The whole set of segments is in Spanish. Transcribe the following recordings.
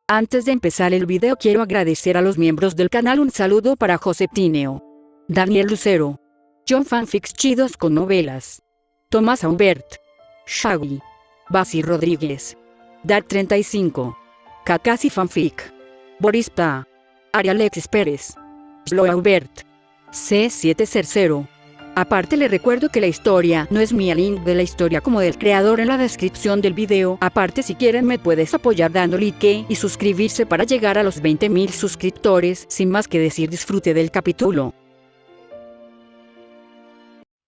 Antes de empezar el video quiero agradecer a los miembros del canal. Un saludo para José Tineo, Daniel Lucero, John Fanfics Chidos con Novelas, Tomás Aubert, Shaggy, Basi Rodríguez, Dad35, Kakasi Fanfic, Boris Pa, Arialexis Pérez, Slow Aubert, C700. Aparte le recuerdo que la historia no es mía, link de la historia como del creador en la descripción del video. Aparte, si quieren me puedes apoyar dando like y suscribirse para llegar a los 20.000 suscriptores. Sin más que decir, disfrute del capítulo.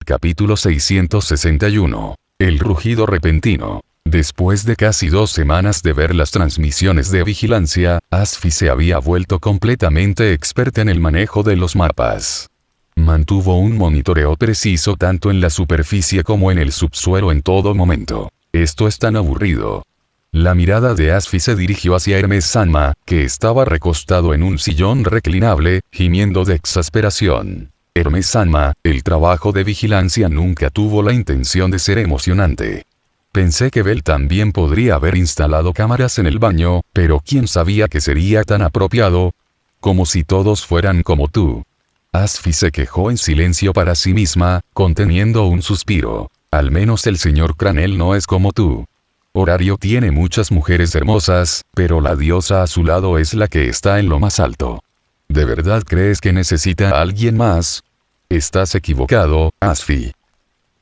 Capítulo 661. El rugido repentino. Después de casi 2 semanas de ver las transmisiones de vigilancia, Asfi se había vuelto completamente experta en el manejo de los mapas. Mantuvo un monitoreo preciso tanto en la superficie como en el subsuelo en todo momento. Esto es tan aburrido. La mirada de Asfi se dirigió hacia Hermes Sanma, que estaba recostado en un sillón reclinable, gimiendo de exasperación. Hermes Sanma, el trabajo de vigilancia nunca tuvo la intención de ser emocionante. Pensé que Bell también podría haber instalado cámaras en el baño, pero ¿quién sabía que sería tan apropiado? Como si todos fueran como tú. Asfi se quejó en silencio para sí misma, conteniendo un suspiro. Al menos el señor Cranel no es como tú. Horario tiene muchas mujeres hermosas, pero la diosa a su lado es la que está en lo más alto. ¿De verdad crees que necesita a alguien más? Estás equivocado, Asfi.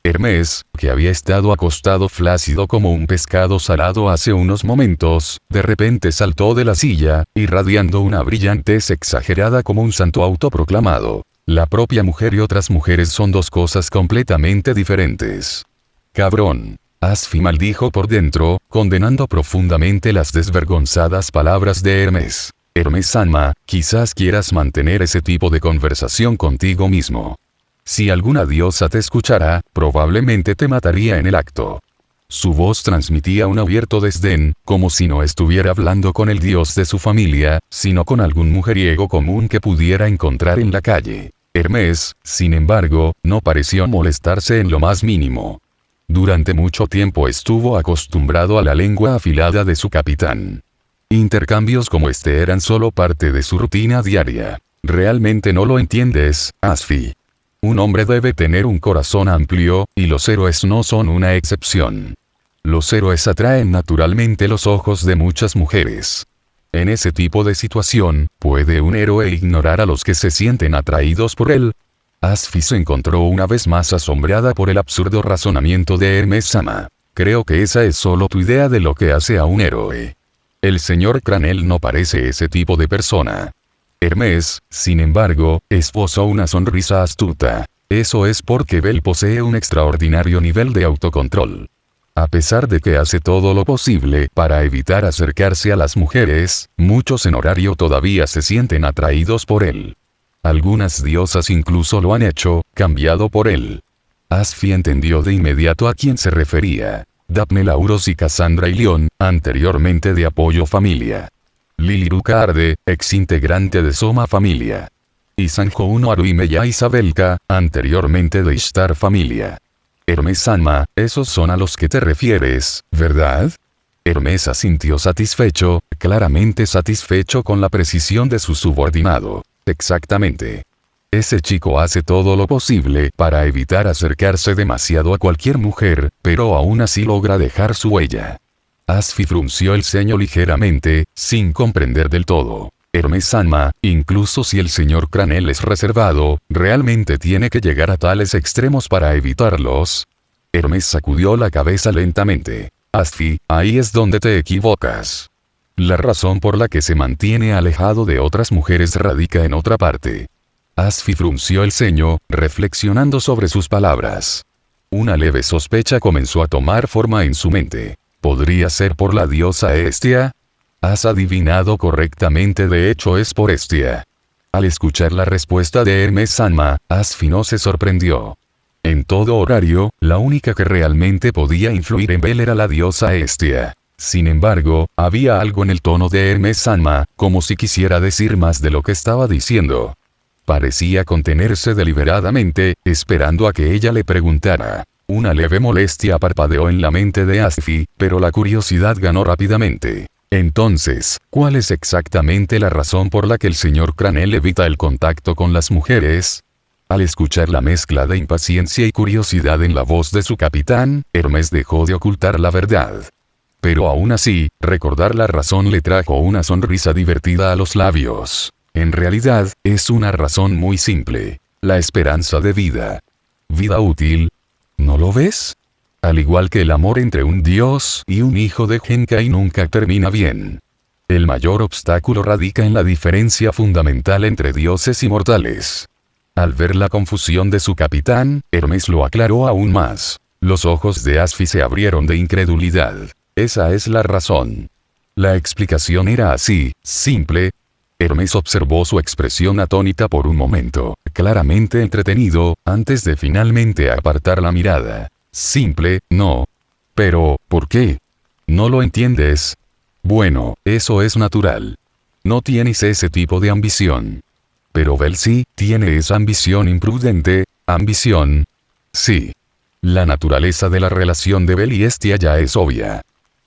Hermes, que había estado acostado flácido como un pescado salado hace unos momentos, de repente saltó de la silla, irradiando una brillantez exagerada como un santo autoproclamado. La propia mujer y otras mujeres son dos cosas completamente diferentes. Cabrón. Asfi maldijo por dentro, condenando profundamente las desvergonzadas palabras de Hermes. Hermes Sanma, quizás quieras mantener ese tipo de conversación contigo mismo. Si alguna diosa te escuchara, probablemente te mataría en el acto. Su voz transmitía un abierto desdén, como si no estuviera hablando con el dios de su familia, sino con algún mujeriego común que pudiera encontrar en la calle. Hermes, sin embargo, no pareció molestarse en lo más mínimo. Durante mucho tiempo estuvo acostumbrado a la lengua afilada de su capitán. Intercambios como este eran solo parte de su rutina diaria. Realmente no lo entiendes, Asfi. Un hombre debe tener un corazón amplio, y los héroes no son una excepción. Los héroes atraen naturalmente los ojos de muchas mujeres. En ese tipo de situación, ¿puede un héroe ignorar a los que se sienten atraídos por él? Asfi se encontró una vez más asombrada por el absurdo razonamiento de Hermes Sanma. Creo que esa es solo tu idea de lo que hace a un héroe. El señor Cranel no parece ese tipo de persona. Hermes, sin embargo, esbozó una sonrisa astuta. Eso es porque Bell posee un extraordinario nivel de autocontrol. A pesar de que hace todo lo posible para evitar acercarse a las mujeres, muchos en Horario todavía se sienten atraídos por él. Algunas diosas incluso lo han hecho, cambiado por él. Asfi entendió de inmediato a quién se refería. Daphne Lauros y Cassandra Ilion, anteriormente de Apoyo Familia. Liliruca Arde, ex integrante de Soma Familia. Y Sanjo Uno Aruimeya Isabelka, anteriormente de Ishtar Familia. Hermes Sanma, esos son a los que te refieres, ¿verdad? Hermes asintió satisfecho, claramente satisfecho con la precisión de su subordinado. Exactamente. Ese chico hace todo lo posible para evitar acercarse demasiado a cualquier mujer, pero aún así logra dejar su huella. Asfi frunció el ceño ligeramente, sin comprender del todo. Hermes Sanma, incluso si el señor Cranel es reservado, ¿realmente tiene que llegar a tales extremos para evitarlos? Hermes sacudió la cabeza lentamente. Asfi, ahí es donde te equivocas. La razón por la que se mantiene alejado de otras mujeres radica en otra parte. Asfi frunció el ceño, reflexionando sobre sus palabras. Una leve sospecha comenzó a tomar forma en su mente. ¿Podría ser por la diosa Hestia? Has adivinado correctamente, de hecho es por Hestia. Al escuchar la respuesta de Hermes Sanma, Asfi no se sorprendió. En todo Horario, la única que realmente podía influir en Bell era la diosa Hestia. Sin embargo, había algo en el tono de Hermes Sanma, como si quisiera decir más de lo que estaba diciendo. Parecía contenerse deliberadamente, esperando a que ella le preguntara. Una leve molestia parpadeó en la mente de Asfi, pero la curiosidad ganó rápidamente. Entonces, ¿cuál es exactamente la razón por la que el señor Cranel evita el contacto con las mujeres? Al escuchar la mezcla de impaciencia y curiosidad en la voz de su capitán, Hermes dejó de ocultar la verdad. Pero aún así, recordar la razón le trajo una sonrisa divertida a los labios. En realidad, es una razón muy simple. La esperanza de vida. Vida útil. ¿No lo ves? Al igual que el amor entre un dios y un hijo de Genkai nunca termina bien. El mayor obstáculo radica en la diferencia fundamental entre dioses y mortales. Al ver la confusión de su capitán, Hermes lo aclaró aún más. Los ojos de Asfi se abrieron de incredulidad. Esa es la razón. La explicación era así, simple. Hermes observó su expresión atónita por un momento, claramente entretenido, antes de finalmente apartar la mirada. Simple, no. Pero, ¿por qué? ¿No lo entiendes? Bueno, eso es natural. No tienes ese tipo de ambición. Pero Bel sí, tiene esa ambición imprudente. ¿Ambición? Sí. La naturaleza de la relación de Bel y Estia ya es obvia.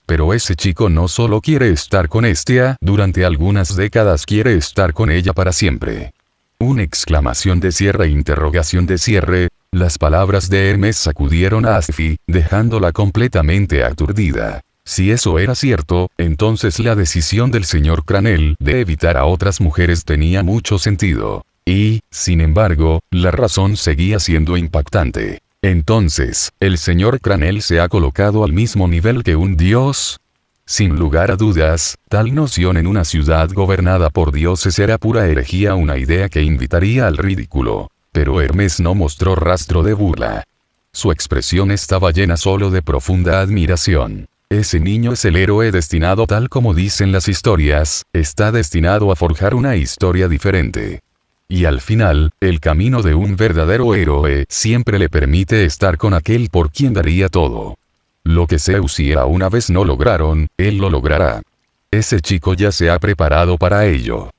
Pero ese chico no solo quiere estar con Estia, durante algunas décadas quiere estar con ella para siempre. Una exclamación de cierre e interrogación de cierre. Las palabras de Hermes sacudieron a Asfi, dejándola completamente aturdida. Si eso era cierto, entonces la decisión del señor Cranel de evitar a otras mujeres tenía mucho sentido. Y, sin embargo, la razón seguía siendo impactante. Entonces, ¿el señor Cranel se ha colocado al mismo nivel que un dios? Sin lugar a dudas, tal noción en una ciudad gobernada por dioses era pura herejía, una idea que invitaría al ridículo. Pero Hermes no mostró rastro de burla. Su expresión estaba llena solo de profunda admiración. Ese niño es el héroe destinado, tal como dicen las historias, está destinado a forjar una historia diferente. Y al final, el camino de un verdadero héroe siempre le permite estar con aquel por quien daría todo. Lo que Zeus y Hera una vez no lograron, él lo logrará. Ese chico ya se ha preparado para ello.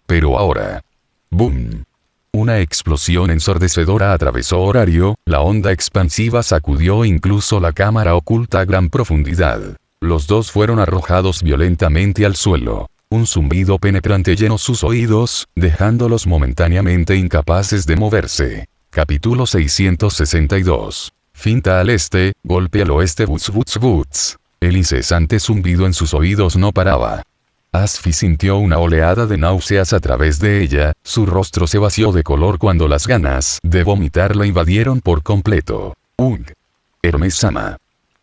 Pero ahora... ¡Boom! Una explosión ensordecedora atravesó Horario, la onda expansiva sacudió incluso la cámara oculta a gran profundidad. Los dos fueron arrojados violentamente al suelo. Un zumbido penetrante llenó sus oídos, dejándolos momentáneamente incapaces de moverse. Capítulo 662. Finta al este, golpe al oeste. Buts buts buts. El incesante zumbido en sus oídos no paraba. Asfi sintió una oleada de náuseas a través de ella, su rostro se vació de color cuando las ganas de vomitar lo invadieron por completo. ¡Ugh! Hermes-sama.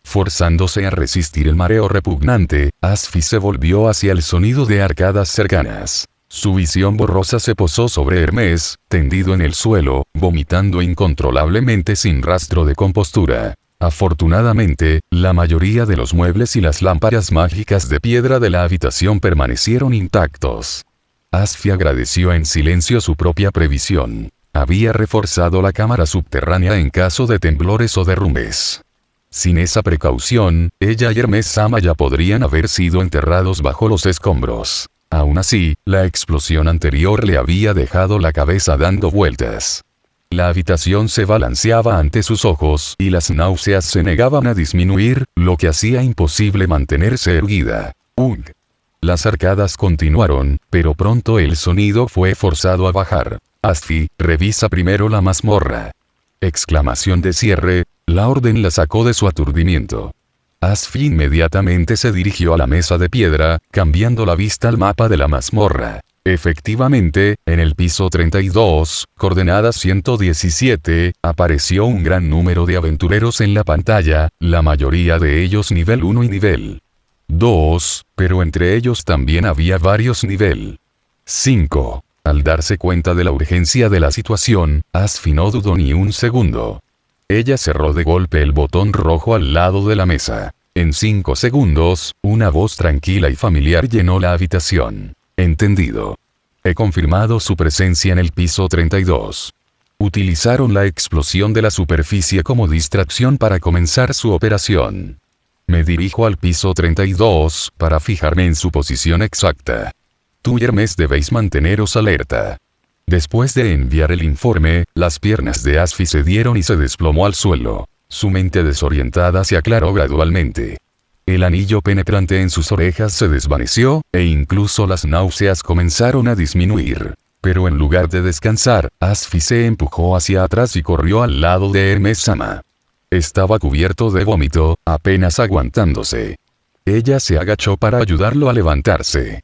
Forzándose a resistir el mareo repugnante, Asfi se volvió hacia el sonido de arcadas cercanas. Su visión borrosa se posó sobre Hermes, tendido en el suelo, vomitando incontrolablemente sin rastro de compostura. Afortunadamente, la mayoría de los muebles y las lámparas mágicas de piedra de la habitación permanecieron intactos. Asfi agradeció en silencio su propia previsión. Había reforzado la cámara subterránea en caso de temblores o derrumbes. Sin esa precaución, ella y Hermes-sama ya podrían haber sido enterrados bajo los escombros. Aún así, la explosión anterior le había dejado la cabeza dando vueltas. La habitación se balanceaba ante sus ojos y las náuseas se negaban a disminuir, lo que hacía imposible mantenerse erguida. ¡Ugh! Las arcadas continuaron, pero pronto el sonido fue forzado a bajar. Asfi, revisa primero la mazmorra. Exclamación de cierre, la orden la sacó de su aturdimiento. Asfi inmediatamente se dirigió a la mesa de piedra, cambiando la vista al mapa de la mazmorra. Efectivamente, en el piso 32, coordenada 117, apareció un gran número de aventureros en la pantalla, la mayoría de ellos nivel 1 y nivel 2, pero entre ellos también había varios nivel 5. Al darse cuenta de la urgencia de la situación, Asfi no dudó ni un segundo. Ella cerró de golpe el botón rojo al lado de la mesa. En 5 segundos, una voz tranquila y familiar llenó la habitación. Entendido. He confirmado su presencia en el piso 32. Utilizaron la explosión de la superficie como distracción para comenzar su operación. Me dirijo al piso 32, para fijarme en su posición exacta. Tú y Hermes debéis manteneros alerta. Después de enviar el informe, las piernas de Asfi se dieron y se desplomó al suelo. Su mente desorientada se aclaró gradualmente. El anillo penetrante en sus orejas se desvaneció, e incluso las náuseas comenzaron a disminuir. Pero en lugar de descansar, Asfi se empujó hacia atrás y corrió al lado de Hermes-sama. Estaba cubierto de vómito, apenas aguantándose. Ella se agachó para ayudarlo a levantarse.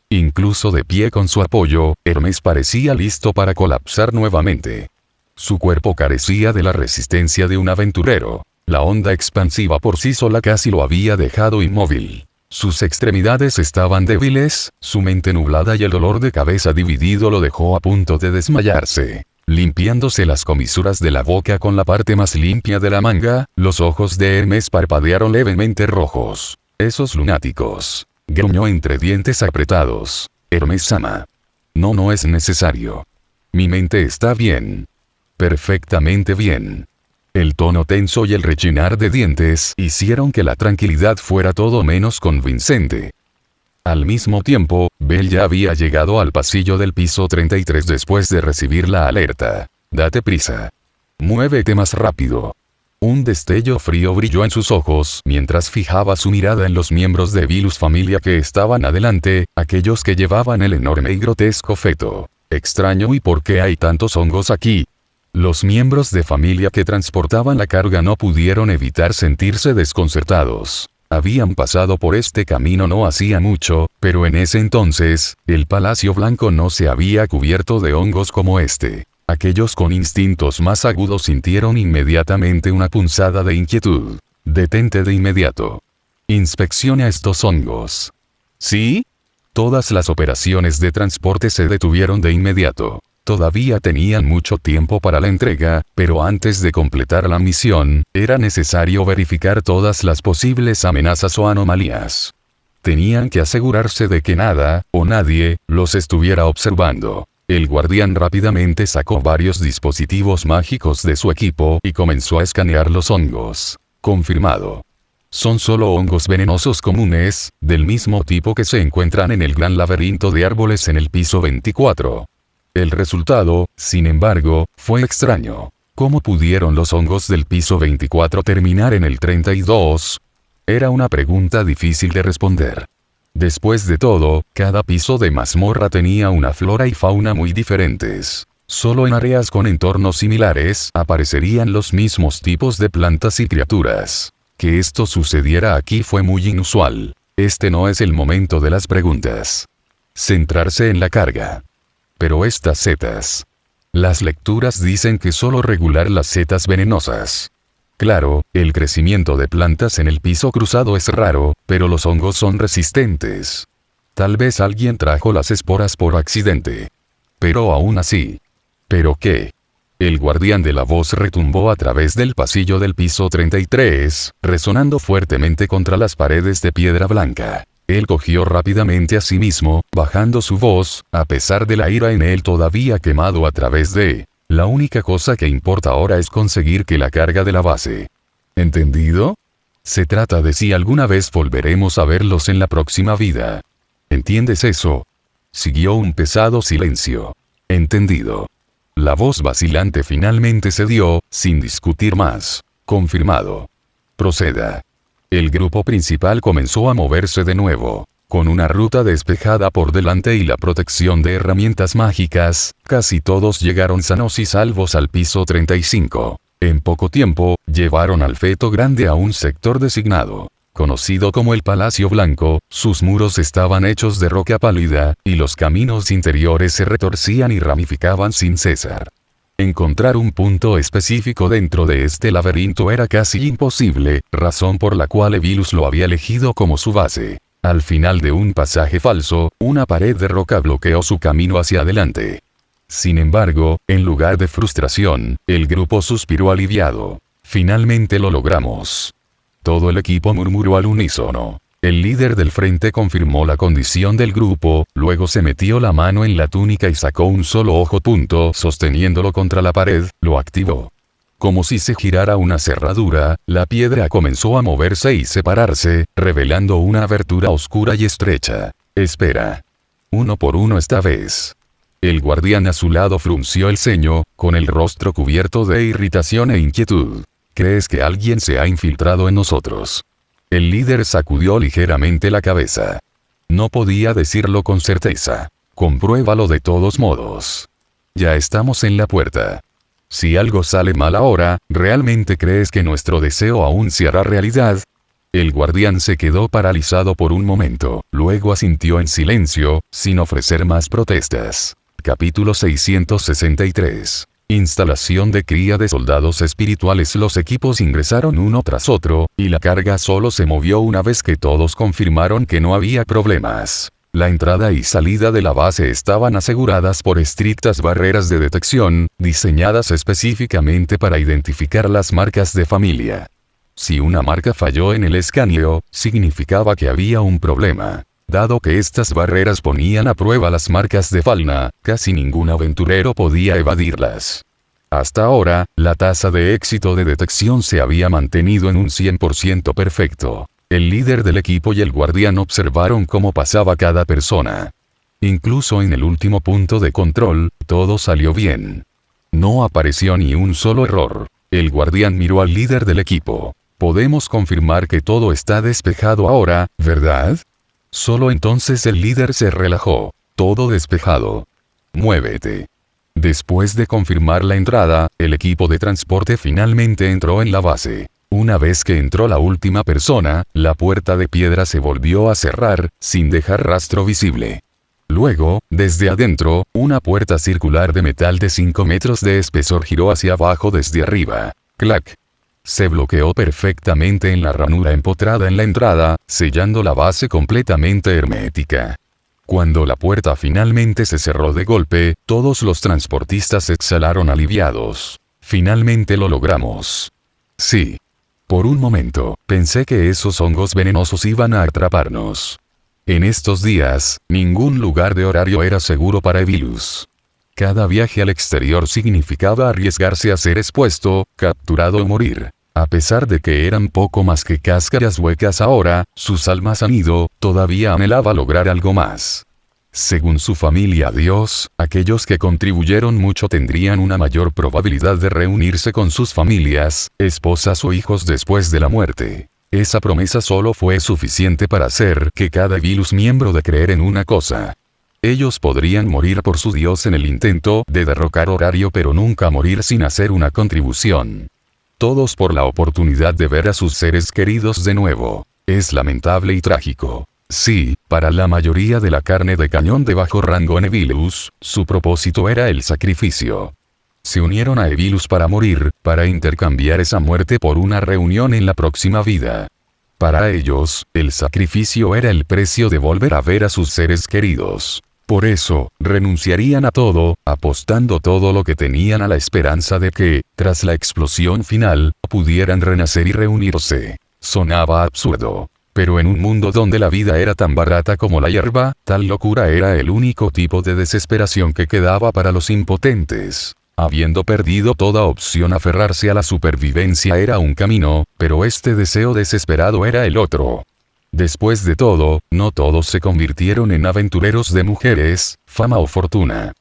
Incluso de pie con su apoyo, Hermes parecía listo para colapsar nuevamente. Su cuerpo carecía de la resistencia de un aventurero. La onda expansiva por sí sola casi lo había dejado inmóvil. Sus extremidades estaban débiles, su mente nublada y el dolor de cabeza dividido lo dejó a punto de desmayarse. Limpiándose las comisuras de la boca con la parte más limpia de la manga, los ojos de Hermes parpadearon levemente rojos. Esos lunáticos. Gruñó entre dientes apretados. Hermes-sama. No es necesario. Mi mente está bien. Perfectamente bien. El tono tenso y el rechinar de dientes hicieron que la tranquilidad fuera todo menos convincente. Al mismo tiempo, Bell ya había llegado al pasillo del piso 33 después de recibir la alerta. Date prisa. Muévete más rápido. Un destello frío brilló en sus ojos mientras fijaba su mirada en los miembros de Vilus Familia que estaban adelante, aquellos que llevaban el enorme y grotesco feto. Extraño, ¿y por qué hay tantos hongos aquí? Los miembros de familia que transportaban la carga no pudieron evitar sentirse desconcertados. Habían pasado por este camino no hacía mucho, pero en ese entonces, el Palacio Blanco no se había cubierto de hongos como este. Aquellos con instintos más agudos sintieron inmediatamente una punzada de inquietud. Detente de inmediato. Inspeccione estos hongos. ¿Sí? Todas las operaciones de transporte se detuvieron de inmediato. Todavía tenían mucho tiempo para la entrega, pero antes de completar la misión, era necesario verificar todas las posibles amenazas o anomalías. Tenían que asegurarse de que nada, o nadie, los estuviera observando. El guardián rápidamente sacó varios dispositivos mágicos de su equipo y comenzó a escanear los hongos. Confirmado. Son solo hongos venenosos comunes, del mismo tipo que se encuentran en el gran laberinto de árboles en el piso 24. El resultado, sin embargo, fue extraño. ¿Cómo pudieron los hongos del piso 24 terminar en el 32? Era una pregunta difícil de responder. Después de todo, cada piso de mazmorra tenía una flora y fauna muy diferentes. Solo en áreas con entornos similares aparecerían los mismos tipos de plantas y criaturas. Que esto sucediera aquí fue muy inusual. Este no es el momento de las preguntas. Centrarse en la carga. Pero estas setas. Las lecturas dicen que solo regular las setas venenosas. Claro, el crecimiento de plantas en el piso cruzado es raro, pero los hongos son resistentes. Tal vez alguien trajo las esporas por accidente. Pero aún así. ¿Pero qué? El guardián de la voz retumbó a través del pasillo del piso 33, resonando fuertemente contra las paredes de piedra blanca. Él cogió rápidamente a sí mismo, bajando su voz, a pesar de la ira en él todavía quemado a través de... La única cosa que importa ahora es conseguir que la carga de la base. ¿Entendido? Se trata de si alguna vez volveremos a verlos en la próxima vida. ¿Entiendes eso? Siguió un pesado silencio. Entendido. La voz vacilante finalmente cedió, sin discutir más. Confirmado. Proceda. El grupo principal comenzó a moverse de nuevo. Con una ruta despejada por delante y la protección de herramientas mágicas, casi todos llegaron sanos y salvos al piso 35. En poco tiempo, llevaron al feto grande a un sector designado. Conocido como el Palacio Blanco, sus muros estaban hechos de roca pálida, y los caminos interiores se retorcían y ramificaban sin cesar. Encontrar un punto específico dentro de este laberinto era casi imposible, razón por la cual Evilus lo había elegido como su base. Al final de un pasaje falso, una pared de roca bloqueó su camino hacia adelante. Sin embargo, en lugar de frustración, el grupo suspiró aliviado. Finalmente lo logramos. Todo el equipo murmuró al unísono. El líder del frente confirmó la condición del grupo, luego se metió la mano en la túnica y sacó un solo ojo. Sosteniéndolo contra la pared, lo activó. Como si se girara una cerradura, la piedra comenzó a moverse y separarse, revelando una abertura oscura y estrecha. Espera. Uno por uno esta vez. El guardián a su lado frunció el ceño, con el rostro cubierto de irritación e inquietud. ¿Crees que alguien se ha infiltrado en nosotros? El líder sacudió ligeramente la cabeza. No podía decirlo con certeza. Compruébalo de todos modos. Ya estamos en la puerta. Si algo sale mal ahora, ¿realmente crees que nuestro deseo aún se hará realidad? El guardián se quedó paralizado por un momento, luego asintió en silencio, sin ofrecer más protestas. Capítulo 663. Instalación de cría de soldados espirituales. Los equipos ingresaron uno tras otro, y la carga solo se movió una vez que todos confirmaron que no había problemas. La entrada y salida de la base estaban aseguradas por estrictas barreras de detección, diseñadas específicamente para identificar las marcas de familia. Si una marca falló en el escaneo, significaba que había un problema. Dado que estas barreras ponían a prueba las marcas de fauna, casi ningún aventurero podía evadirlas. Hasta ahora, la tasa de éxito de detección se había mantenido en un 100% perfecto. El líder del equipo y el guardián observaron cómo pasaba cada persona. Incluso en el último punto de control, todo salió bien. No apareció ni un solo error. El guardián miró al líder del equipo. Podemos confirmar que todo está despejado ahora, ¿verdad? Solo entonces el líder se relajó. Todo despejado. Muévete. Después de confirmar la entrada, el equipo de transporte finalmente entró en la base. Una vez que entró la última persona, la puerta de piedra se volvió a cerrar, sin dejar rastro visible. Luego, desde adentro, una puerta circular de metal de 5 metros de espesor giró hacia abajo desde arriba. ¡Clac! Se bloqueó perfectamente en la ranura empotrada en la entrada, sellando la base completamente hermética. Cuando la puerta finalmente se cerró de golpe, todos los transportistas exhalaron aliviados. Finalmente lo logramos. Sí. Por un momento, pensé que esos hongos venenosos iban a atraparnos. En estos días, ningún lugar de horario era seguro para Evilus. Cada viaje al exterior significaba arriesgarse a ser expuesto, capturado o morir. A pesar de que eran poco más que cáscaras huecas ahora, sus almas han ido, todavía anhelaba lograr algo más. Según su familia Dios, aquellos que contribuyeron mucho tendrían una mayor probabilidad de reunirse con sus familias, esposas o hijos después de la muerte. Esa promesa solo fue suficiente para hacer que cada Evilus miembro de creer en una cosa. Ellos podrían morir por su Dios en el intento de derrocar horario, pero nunca morir sin hacer una contribución. Todos por la oportunidad de ver a sus seres queridos de nuevo. Es lamentable y trágico. Sí, para la mayoría de la carne de cañón de bajo rango en Evilus, su propósito era el sacrificio. Se unieron a Evilus para morir, para intercambiar esa muerte por una reunión en la próxima vida. Para ellos, el sacrificio era el precio de volver a ver a sus seres queridos. Por eso, renunciarían a todo, apostando todo lo que tenían a la esperanza de que, tras la explosión final, pudieran renacer y reunirse. Sonaba absurdo. Pero en un mundo donde la vida era tan barata como la hierba, tal locura era el único tipo de desesperación que quedaba para los impotentes. Habiendo perdido toda opción, aferrarse a la supervivencia era un camino, pero este deseo desesperado era el otro. Después de todo, no todos se convirtieron en aventureros de mujeres, fama o fortuna.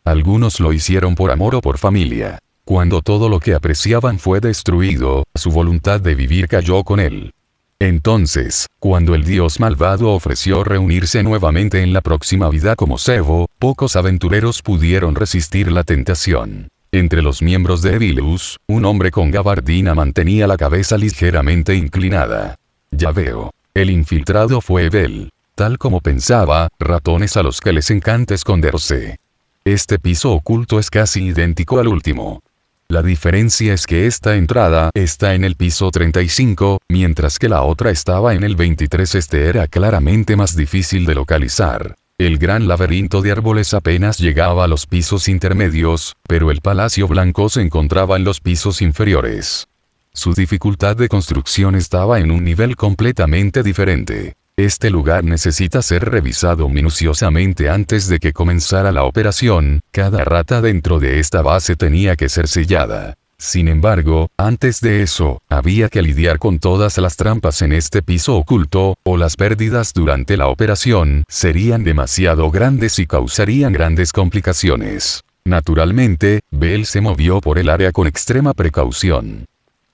Algunos lo hicieron por amor o por familia. Cuando todo lo que apreciaban fue destruido, su voluntad de vivir cayó con él. Entonces, cuando el dios malvado ofreció reunirse nuevamente en la próxima vida como Sebo, pocos aventureros pudieron resistir la tentación. Entre los miembros de Evilus, un hombre con gabardina mantenía la cabeza ligeramente inclinada. Ya veo. El infiltrado fue Ebel. Tal como pensaba, ratones a los que les encanta esconderse. Este piso oculto es casi idéntico al último. La diferencia es que esta entrada está en el piso 35, mientras que la otra estaba en el 23. Este era claramente más difícil de localizar. El gran laberinto de árboles apenas llegaba a los pisos intermedios, pero el Palacio Blanco se encontraba en los pisos inferiores. Su dificultad de construcción estaba en un nivel completamente diferente. Este lugar necesita ser revisado minuciosamente antes de que comenzara la operación. Cada rata dentro de esta base tenía que ser sellada. Sin embargo, antes de eso, había que lidiar con todas las trampas en este piso oculto, o las pérdidas durante la operación serían demasiado grandes y causarían grandes complicaciones. Naturalmente, Bell se movió por el área con extrema precaución.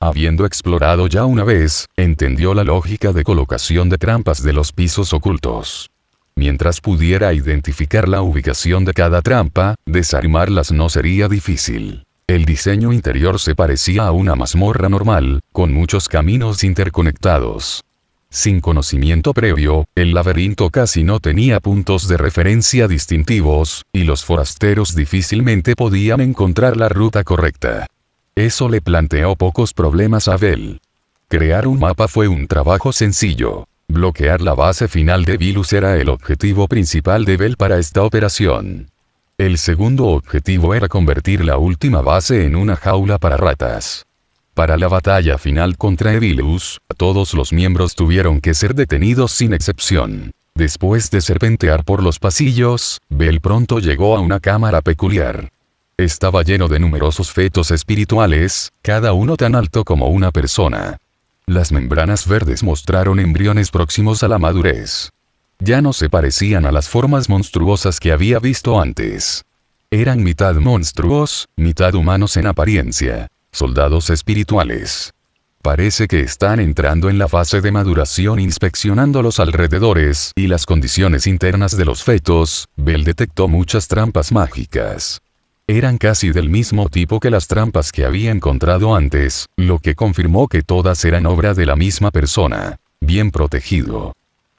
Habiendo explorado ya una vez, entendió la lógica de colocación de trampas de los pisos ocultos. Mientras pudiera identificar la ubicación de cada trampa, desarmarlas no sería difícil. El diseño interior se parecía a una mazmorra normal, con muchos caminos interconectados. Sin conocimiento previo, el laberinto casi no tenía puntos de referencia distintivos, y los forasteros difícilmente podían encontrar la ruta correcta. Eso le planteó pocos problemas a Bell. Crear un mapa fue un trabajo sencillo. Bloquear la base final de Vilus era el objetivo principal de Bell para esta operación. El segundo objetivo era convertir la última base en una jaula para ratas. Para la batalla final contra Evilus, todos los miembros tuvieron que ser detenidos sin excepción. Después de serpentear por los pasillos, Bell pronto llegó a una cámara peculiar. Estaba lleno de numerosos fetos espirituales, cada uno tan alto como una persona. Las membranas verdes mostraron embriones próximos a la madurez. Ya no se parecían a las formas monstruosas que había visto antes. Eran mitad monstruos, mitad humanos en apariencia. Soldados espirituales. Parece que están entrando en la fase de maduración inspeccionando los alrededores y las condiciones internas de los fetos. Bell detectó muchas trampas mágicas. Eran casi del mismo tipo que las trampas que había encontrado antes, lo que confirmó que todas eran obra de la misma persona. Bien protegido.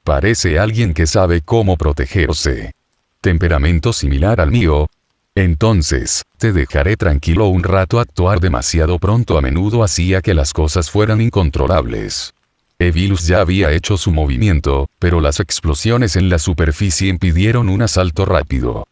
Parece alguien que sabe cómo protegerse. Temperamento similar al mío. Entonces, te dejaré tranquilo un rato. Actuar demasiado pronto a menudo hacía que las cosas fueran incontrolables. Evilus ya había hecho su movimiento, pero las explosiones en la superficie impidieron un asalto rápido.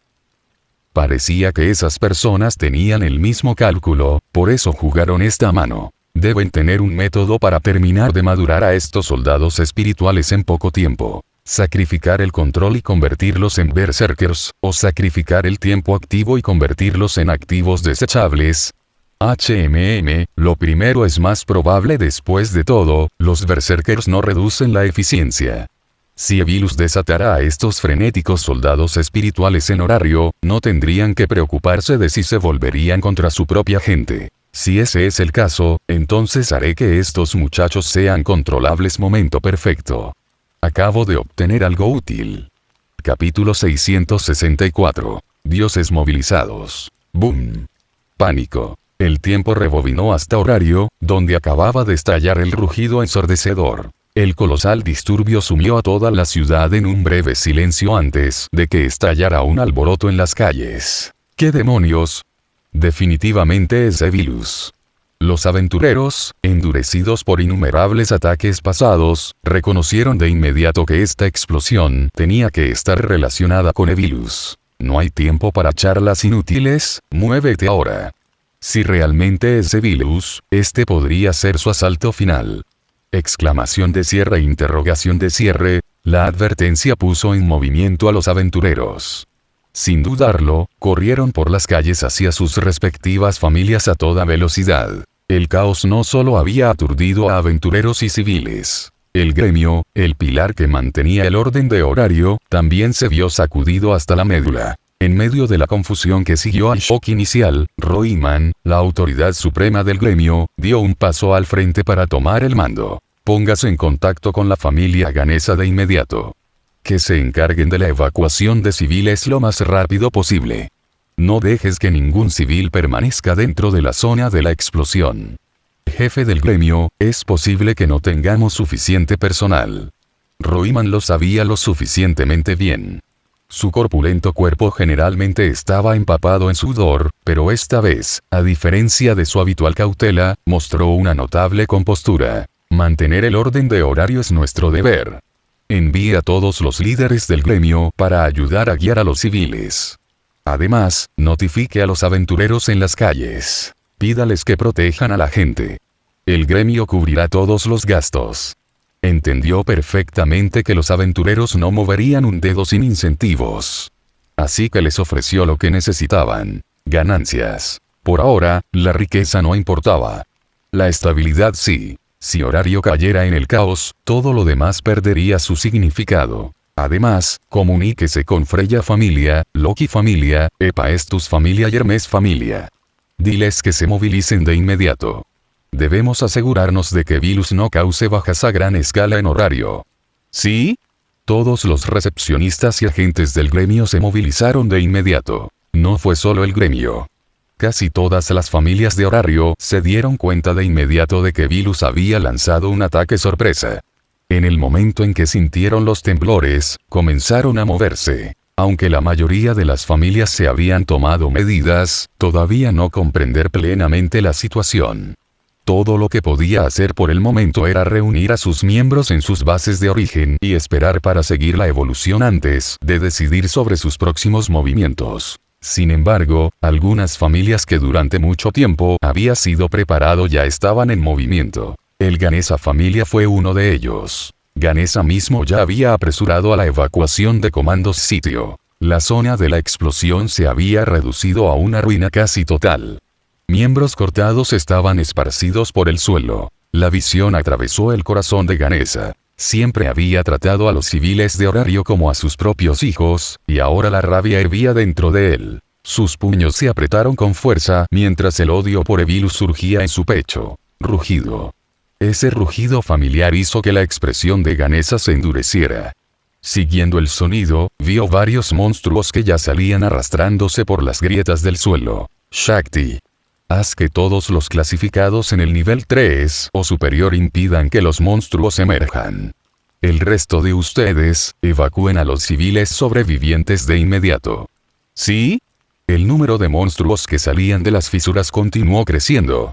Parecía que esas personas tenían el mismo cálculo, por eso jugaron esta mano. Deben tener un método para terminar de madurar a estos soldados espirituales en poco tiempo. Sacrificar el control y convertirlos en berserkers, o sacrificar el tiempo activo y convertirlos en activos desechables. Lo primero es más probable. Después de todo, los berserkers no reducen la eficiencia. Si Evilus desatara a estos frenéticos soldados espirituales en horario, no tendrían que preocuparse de si se volverían contra su propia gente. Si ese es el caso, entonces haré que estos muchachos sean controlables. Momento perfecto. Acabo de obtener algo útil. Capítulo 664. Dioses movilizados. Boom. Pánico. El tiempo rebobinó hasta horario, donde acababa de estallar el rugido ensordecedor. El colosal disturbio sumió a toda la ciudad en un breve silencio antes de que estallara un alboroto en las calles. ¿Qué demonios? Definitivamente es Evilus. Los aventureros, endurecidos por innumerables ataques pasados, reconocieron de inmediato que esta explosión tenía que estar relacionada con Evilus. No hay tiempo para charlas inútiles, muévete ahora. Si realmente es Evilus, este podría ser su asalto final. Exclamación de cierre, interrogación de cierre. La advertencia puso en movimiento a los aventureros. Sin dudarlo, corrieron por las calles hacia sus respectivas familias a toda velocidad. El caos no solo había aturdido a aventureros y civiles. El gremio, el pilar que mantenía el orden de horario, también se vio sacudido hasta la médula. En medio de la confusión que siguió al shock inicial, Roiman, la autoridad suprema del gremio, dio un paso al frente para tomar el mando. Póngase en contacto con la familia ganesa de inmediato. Que se encarguen de la evacuación de civiles lo más rápido posible. No dejes que ningún civil permanezca dentro de la zona de la explosión. Jefe del gremio, es posible que no tengamos suficiente personal. Roiman lo sabía lo suficientemente bien. Su corpulento cuerpo generalmente estaba empapado en sudor, pero esta vez, a diferencia de su habitual cautela, mostró una notable compostura. Mantener el orden de horario es nuestro deber. Envíe a todos los líderes del gremio para ayudar a guiar a los civiles. Además, notifique a los aventureros en las calles. Pídales que protejan a la gente. El gremio cubrirá todos los gastos. Entendió perfectamente que los aventureros no moverían un dedo sin incentivos. Así que les ofreció lo que necesitaban: ganancias. Por ahora, la riqueza no importaba. La estabilidad sí. Si horario cayera en el caos, todo lo demás perdería su significado. Además, comuníquese con Freya familia, Loki familia, Hephaestus familia y Hermes familia. Diles que se movilicen de inmediato. Debemos asegurarnos de que Vilus no cause bajas a gran escala en horario. ¿Sí? Todos los recepcionistas y agentes del gremio se movilizaron de inmediato. No fue solo el gremio. Casi todas las familias de horario se dieron cuenta de inmediato de que Vilus había lanzado un ataque sorpresa. En el momento en que sintieron los temblores, comenzaron a moverse. Aunque la mayoría de las familias se habían tomado medidas, todavía no comprender plenamente la situación. Todo lo que podía hacer por el momento era reunir a sus miembros en sus bases de origen y esperar para seguir la evolución antes de decidir sobre sus próximos movimientos. Sin embargo, algunas familias que durante mucho tiempo había sido preparado ya estaban en movimiento. El Ganesa familia fue uno de ellos. Ganesa mismo ya había apresurado a la evacuación de comandos sitio. La zona de la explosión se había reducido a una ruina casi total. Miembros cortados estaban esparcidos por el suelo. La visión atravesó el corazón de Ganesa. Siempre había tratado a los civiles de horario como a sus propios hijos, y ahora la rabia hervía dentro de él. Sus puños se apretaron con fuerza mientras el odio por Evilus surgía en su pecho. Rugido. Ese rugido familiar hizo que la expresión de Ganesa se endureciera. Siguiendo el sonido, vio varios monstruos que ya salían arrastrándose por las grietas del suelo. Shakti. Haz que todos los clasificados en el nivel 3 o superior impidan que los monstruos emerjan. El resto de ustedes, evacúen a los civiles sobrevivientes de inmediato. ¿Sí? El número de monstruos que salían de las fisuras continuó creciendo.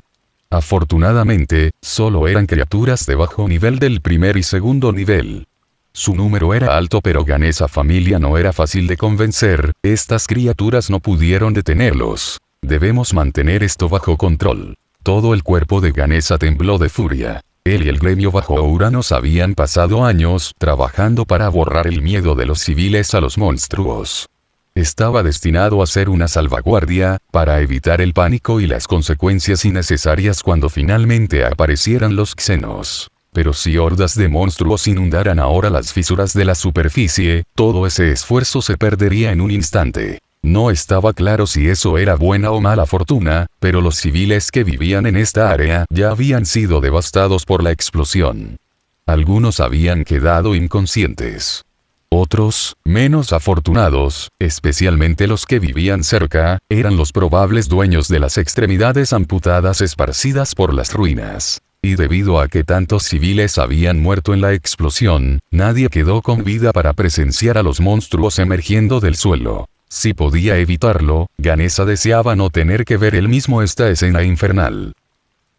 Afortunadamente, solo eran criaturas de bajo nivel del primer y segundo nivel. Su número era alto, pero Ganesa familia no era fácil de convencer, estas criaturas no pudieron detenerlos. Debemos mantener esto bajo control. Todo el cuerpo de Ganesa tembló de furia. Él y el gremio bajo Uranus habían pasado años trabajando para borrar el miedo de los civiles a los monstruos. Estaba destinado a ser una salvaguardia, para evitar el pánico y las consecuencias innecesarias cuando finalmente aparecieran los xenos. Pero si hordas de monstruos inundaran ahora las fisuras de la superficie, todo ese esfuerzo se perdería en un instante. No estaba claro si eso era buena o mala fortuna, pero los civiles que vivían en esta área ya habían sido devastados por la explosión. Algunos habían quedado inconscientes. Otros, menos afortunados, especialmente los que vivían cerca, eran los probables dueños de las extremidades amputadas esparcidas por las ruinas. Y debido a que tantos civiles habían muerto en la explosión, nadie quedó con vida para presenciar a los monstruos emergiendo del suelo. Si podía evitarlo, Ganesa deseaba no tener que ver él mismo esta escena infernal.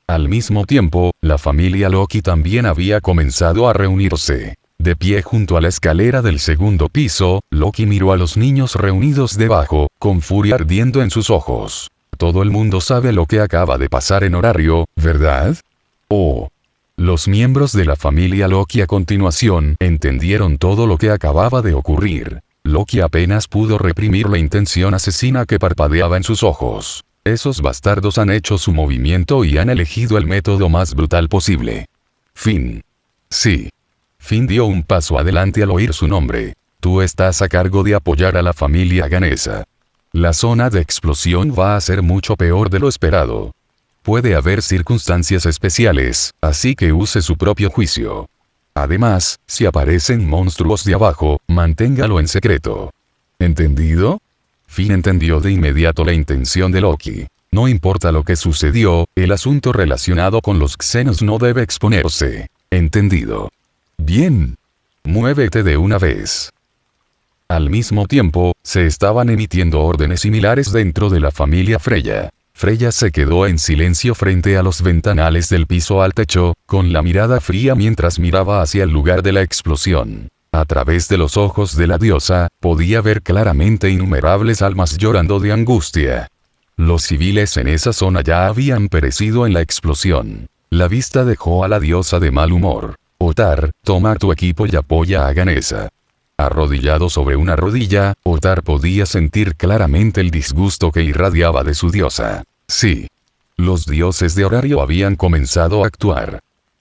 Al mismo tiempo, la familia Loki también había comenzado a reunirse. De pie junto a la escalera del segundo piso, Loki miró a los niños reunidos debajo, con furia ardiendo en sus ojos. Todo el mundo sabe lo que acaba de pasar en horario, ¿verdad? Oh. Los miembros de la familia Loki a continuación entendieron todo lo que acababa de ocurrir. Loki apenas pudo reprimir la intención asesina que parpadeaba en sus ojos. Esos bastardos han hecho su movimiento y han elegido el método más brutal posible. Finn. Sí. Finn dio un paso adelante al oír su nombre. Tú estás a cargo de apoyar a la familia Ganesa. La zona de explosión va a ser mucho peor de lo esperado. Puede haber circunstancias especiales, así que use su propio juicio. Además, si aparecen monstruos de abajo, manténgalo en secreto. ¿Entendido? Finn entendió de inmediato la intención de Loki. No importa lo que sucedió, el asunto relacionado con los xenos no debe exponerse. ¿Entendido? Bien. Muévete de una vez. Al mismo tiempo, se estaban emitiendo órdenes similares dentro de la familia Freya. Freya se quedó en silencio frente a los ventanales del piso al techo, con la mirada fría mientras miraba hacia el lugar de la explosión. A través de los ojos de la diosa, podía ver claramente innumerables almas llorando de angustia. Los civiles en esa zona ya habían perecido en la explosión. La vista dejó a la diosa de mal humor. Otar, toma tu equipo y apoya a Ganesa. Arrodillado sobre una rodilla, Otar podía sentir claramente el disgusto que irradiaba de su diosa. Sí. Los dioses de horario habían comenzado a actuar.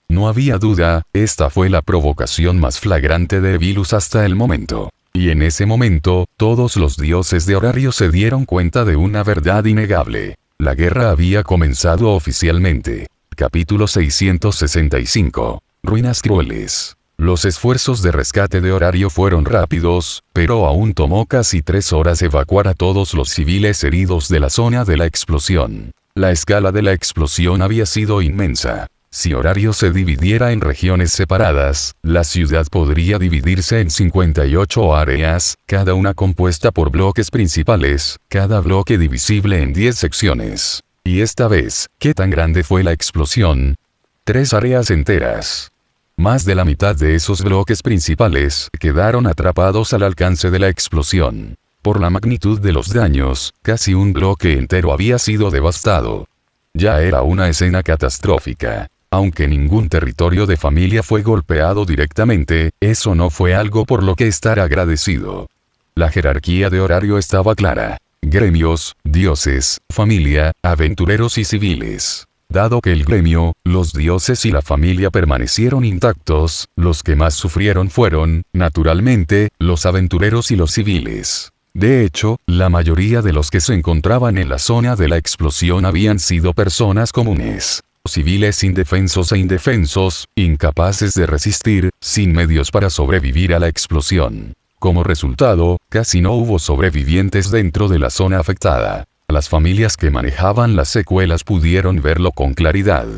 No había duda, esta fue la provocación más flagrante de Evilus hasta el momento. Y en ese momento, todos los dioses de horario se dieron cuenta de una verdad innegable. La guerra había comenzado oficialmente. Capítulo 665. Ruinas crueles. Los esfuerzos de rescate de Horario fueron rápidos, pero aún tomó casi 3 horas evacuar a todos los civiles heridos de la zona de la explosión. La escala de la explosión había sido inmensa. Si Horario se dividiera en regiones separadas, la ciudad podría dividirse en 58 áreas, cada una compuesta por bloques principales, cada bloque divisible en 10 secciones. Y esta vez, ¿qué tan grande fue la explosión? 3 áreas enteras. Más de la mitad de esos bloques principales quedaron atrapados al alcance de la explosión. Por la magnitud de los daños, casi un bloque entero había sido devastado. Ya era una escena catastrófica. Aunque ningún territorio de familia fue golpeado directamente, eso no fue algo por lo que estar agradecido. La jerarquía de Horario estaba clara. Gremios, dioses, familia, aventureros y civiles. Dado que el gremio, los dioses y la familia permanecieron intactos, los que más sufrieron fueron, naturalmente, los aventureros y los civiles. De hecho, la mayoría de los que se encontraban en la zona de la explosión habían sido personas comunes. Civiles indefensos e indefensos, incapaces de resistir, sin medios para sobrevivir a la explosión. Como resultado, casi no hubo sobrevivientes dentro de la zona afectada. Las familias que manejaban las secuelas pudieron verlo con claridad.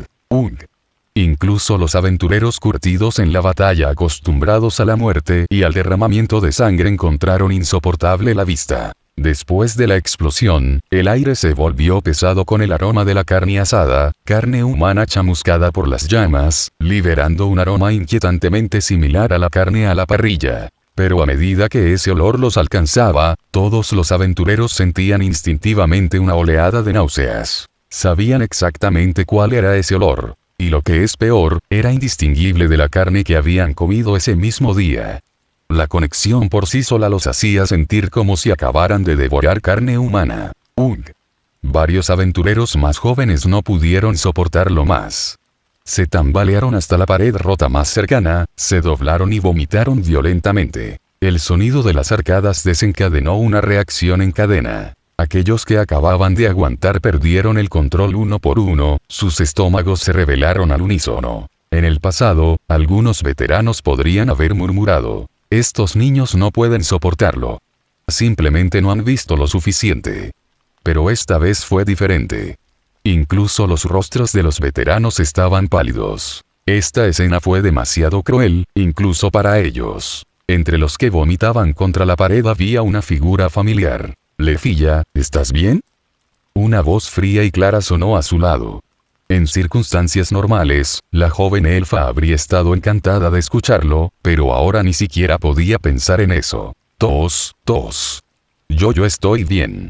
Incluso los aventureros curtidos en la batalla, acostumbrados a la muerte y al derramamiento de sangre, encontraron insoportable la vista. Después de la explosión, el aire se volvió pesado con el aroma de la carne asada, carne humana chamuscada por las llamas, liberando un aroma inquietantemente similar a la carne a la parrilla. Pero a medida que ese olor los alcanzaba, todos los aventureros sentían instintivamente una oleada de náuseas. Sabían exactamente cuál era ese olor. Y lo que es peor, era indistinguible de la carne que habían comido ese mismo día. La conexión por sí sola los hacía sentir como si acabaran de devorar carne humana. Varios aventureros más jóvenes no pudieron soportarlo más. Se tambalearon hasta la pared rota más cercana, se doblaron y vomitaron violentamente. El sonido de las arcadas desencadenó una reacción en cadena. Aquellos que acababan de aguantar perdieron el control uno por uno, sus estómagos se rebelaron al unísono. En el pasado, algunos veteranos podrían haber murmurado: estos niños no pueden soportarlo. Simplemente no han visto lo suficiente. Pero esta vez fue diferente. Incluso los rostros de los veteranos estaban pálidos. Esta escena fue demasiado cruel, incluso para ellos. Entre los que vomitaban contra la pared había una figura familiar. «Lefilla, ¿estás bien?». Una voz fría y clara sonó a su lado. En circunstancias normales, la joven elfa habría estado encantada de escucharlo, pero ahora ni siquiera podía pensar en eso. Tos. Yo estoy bien.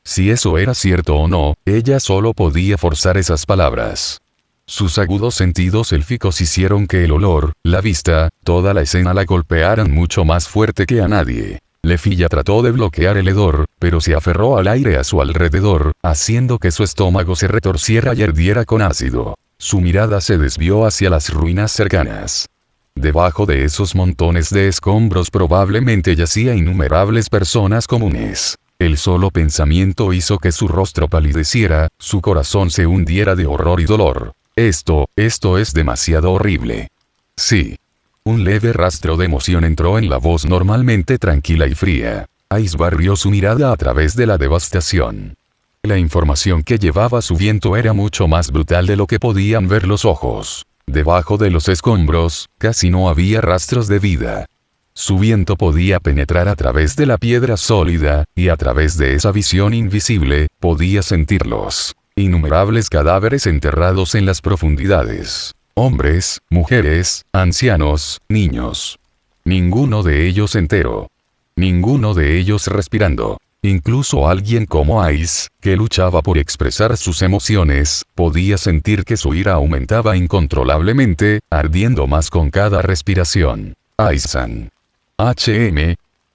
Si eso era cierto o no, ella solo podía forzar esas palabras. Sus agudos sentidos élficos hicieron que el olor, la vista, toda la escena la golpearan mucho más fuerte que a nadie. Lefilla trató de bloquear el hedor, pero se aferró al aire a su alrededor, haciendo que su estómago se retorciera y ardiera con ácido. Su mirada se desvió hacia las ruinas cercanas. Debajo de esos montones de escombros probablemente yacía innumerables personas comunes. El solo pensamiento hizo que su rostro palideciera, su corazón se hundiera de horror y dolor. Esto es demasiado horrible. Sí. Un leve rastro de emoción entró en la voz normalmente tranquila y fría. Ice barrió su mirada a través de la devastación. La información que llevaba su viento era mucho más brutal de lo que podían ver los ojos. Debajo de los escombros, casi no había rastros de vida. Su viento podía penetrar a través de la piedra sólida, y a través de esa visión invisible, podía sentirlos. Innumerables cadáveres enterrados en las profundidades. Hombres, mujeres, ancianos, niños. Ninguno de ellos entero. Ninguno de ellos respirando. Incluso alguien como Ice, que luchaba por expresar sus emociones, podía sentir que su ira aumentaba incontrolablemente, ardiendo más con cada respiración. Ice-san.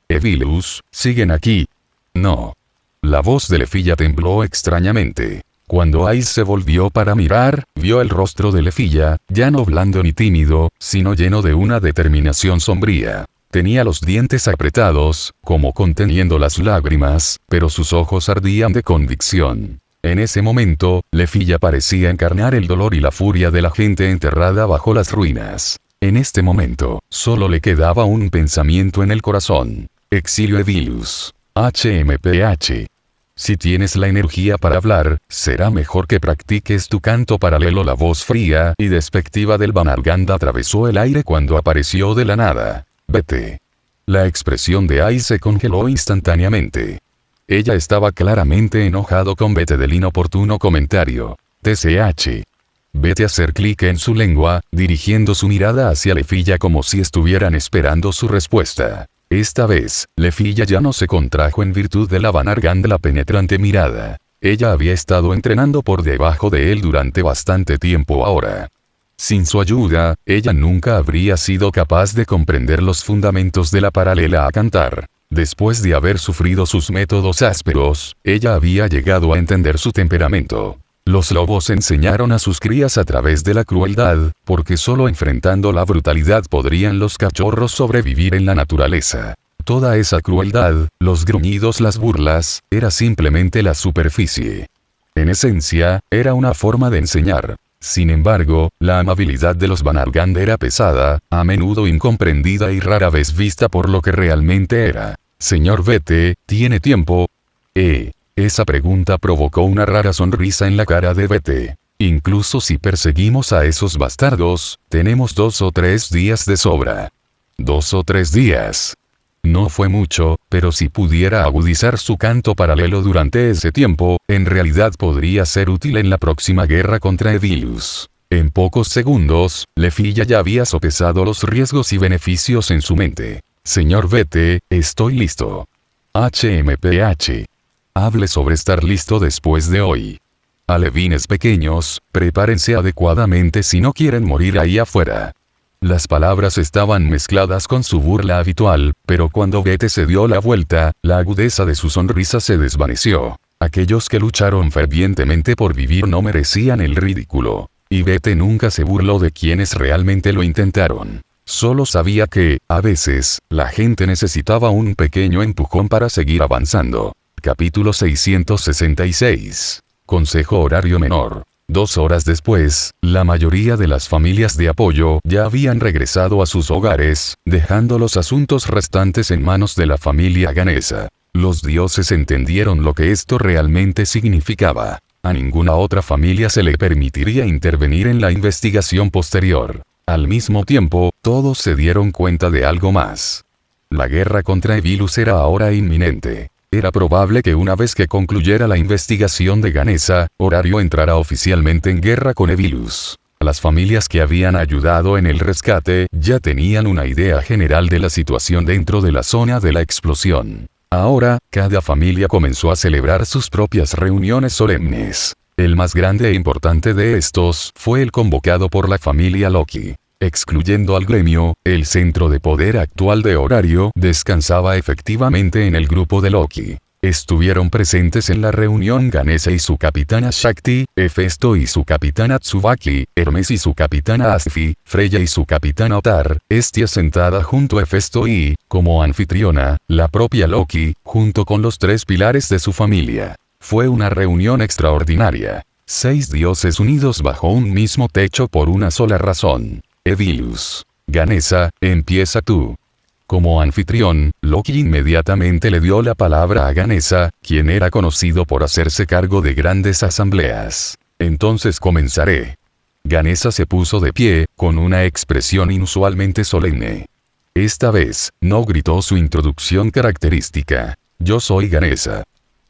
Evilus, ¿siguen aquí? No. La voz de Lefilla tembló extrañamente. Cuando Ice se volvió para mirar, vio el rostro de Lefilla, ya no blando ni tímido, sino lleno de una determinación sombría. Tenía los dientes apretados, como conteniendo las lágrimas, pero sus ojos ardían de convicción. En ese momento, Lefilla parecía encarnar el dolor y la furia de la gente enterrada bajo las ruinas. En este momento, solo le quedaba un pensamiento en el corazón. Exilio Evilus. HMPH. Si tienes la energía para hablar, será mejor que practiques tu canto paralelo. La voz fría y despectiva del Banarganda atravesó el aire cuando apareció de la nada. Vete. La expresión de Ai se congeló instantáneamente. Ella estaba claramente enojado con Vete del inoportuno comentario. TCH. Vete a hacer clic en su lengua, dirigiendo su mirada hacia Lefilla como si estuvieran esperando su respuesta. Esta vez, Lefilla ya no se contrajo en virtud de la Banarganda la penetrante mirada. Ella había estado entrenando por debajo de él durante bastante tiempo ahora. Sin su ayuda, ella nunca habría sido capaz de comprender los fundamentos de la paralela a cantar. Después de haber sufrido sus métodos ásperos, ella había llegado a entender su temperamento. Los lobos enseñaron a sus crías a través de la crueldad, porque solo enfrentando la brutalidad podrían los cachorros sobrevivir en la naturaleza. Toda esa crueldad, los gruñidos, las burlas, era simplemente la superficie. En esencia, era una forma de enseñar. Sin embargo, la amabilidad de los Banarganda era pesada, a menudo incomprendida y rara vez vista por lo que realmente era. Señor Vete, ¿tiene tiempo? Esa pregunta provocó una rara sonrisa en la cara de Vete. Incluso si perseguimos a esos bastardos, tenemos 2 o 3 días de sobra. 2 o 3 días. No fue mucho, pero si pudiera agudizar su canto paralelo durante ese tiempo, en realidad podría ser útil en la próxima guerra contra Evilus. En pocos segundos, Lefilla ya había sopesado los riesgos y beneficios en su mente. Señor Vete, estoy listo. HMPH. Hable sobre estar listo después de hoy. Alevines pequeños, prepárense adecuadamente si no quieren morir ahí afuera. Las palabras estaban mezcladas con su burla habitual, pero cuando Vete se dio la vuelta, la agudeza de su sonrisa se desvaneció. Aquellos que lucharon fervientemente por vivir no merecían el ridículo. Y Vete nunca se burló de quienes realmente lo intentaron. Solo sabía que, a veces, la gente necesitaba un pequeño empujón para seguir avanzando. Capítulo 666. Consejo Horario Menor. 2 horas después, la mayoría de las familias de apoyo ya habían regresado a sus hogares, dejando los asuntos restantes en manos de la familia Ganesa. Los dioses entendieron lo que esto realmente significaba. A ninguna otra familia se le permitiría intervenir en la investigación posterior. Al mismo tiempo, todos se dieron cuenta de algo más. La guerra contra Evilus era ahora inminente. Era probable que una vez que concluyera la investigación de Ganesa, Horario entrara oficialmente en guerra con Evilus. Las familias que habían ayudado en el rescate ya tenían una idea general de la situación dentro de la zona de la explosión. Ahora, cada familia comenzó a celebrar sus propias reuniones solemnes. El más grande e importante de estos fue el convocado por la familia Loki. Excluyendo al gremio, el centro de poder actual de Horario descansaba efectivamente en el grupo de Loki. Estuvieron presentes en la reunión Ganesa y su capitana Shakti, Hefesto y su capitana Tsubaki, Hermes y su capitana Asfi, Freya y su capitana Otar, Hestia sentada junto a Hefesto y, como anfitriona, la propia Loki, junto con los 3 pilares de su familia. Fue una reunión extraordinaria. 6 dioses unidos bajo un mismo techo por una sola razón. Evilus. Ganesa, empieza tú. Como anfitrión, Loki inmediatamente le dio la palabra a Ganesa, quien era conocido por hacerse cargo de grandes asambleas. Entonces comenzaré. Ganesa se puso de pie, con una expresión inusualmente solemne. Esta vez, no gritó su introducción característica. Yo soy Ganesa.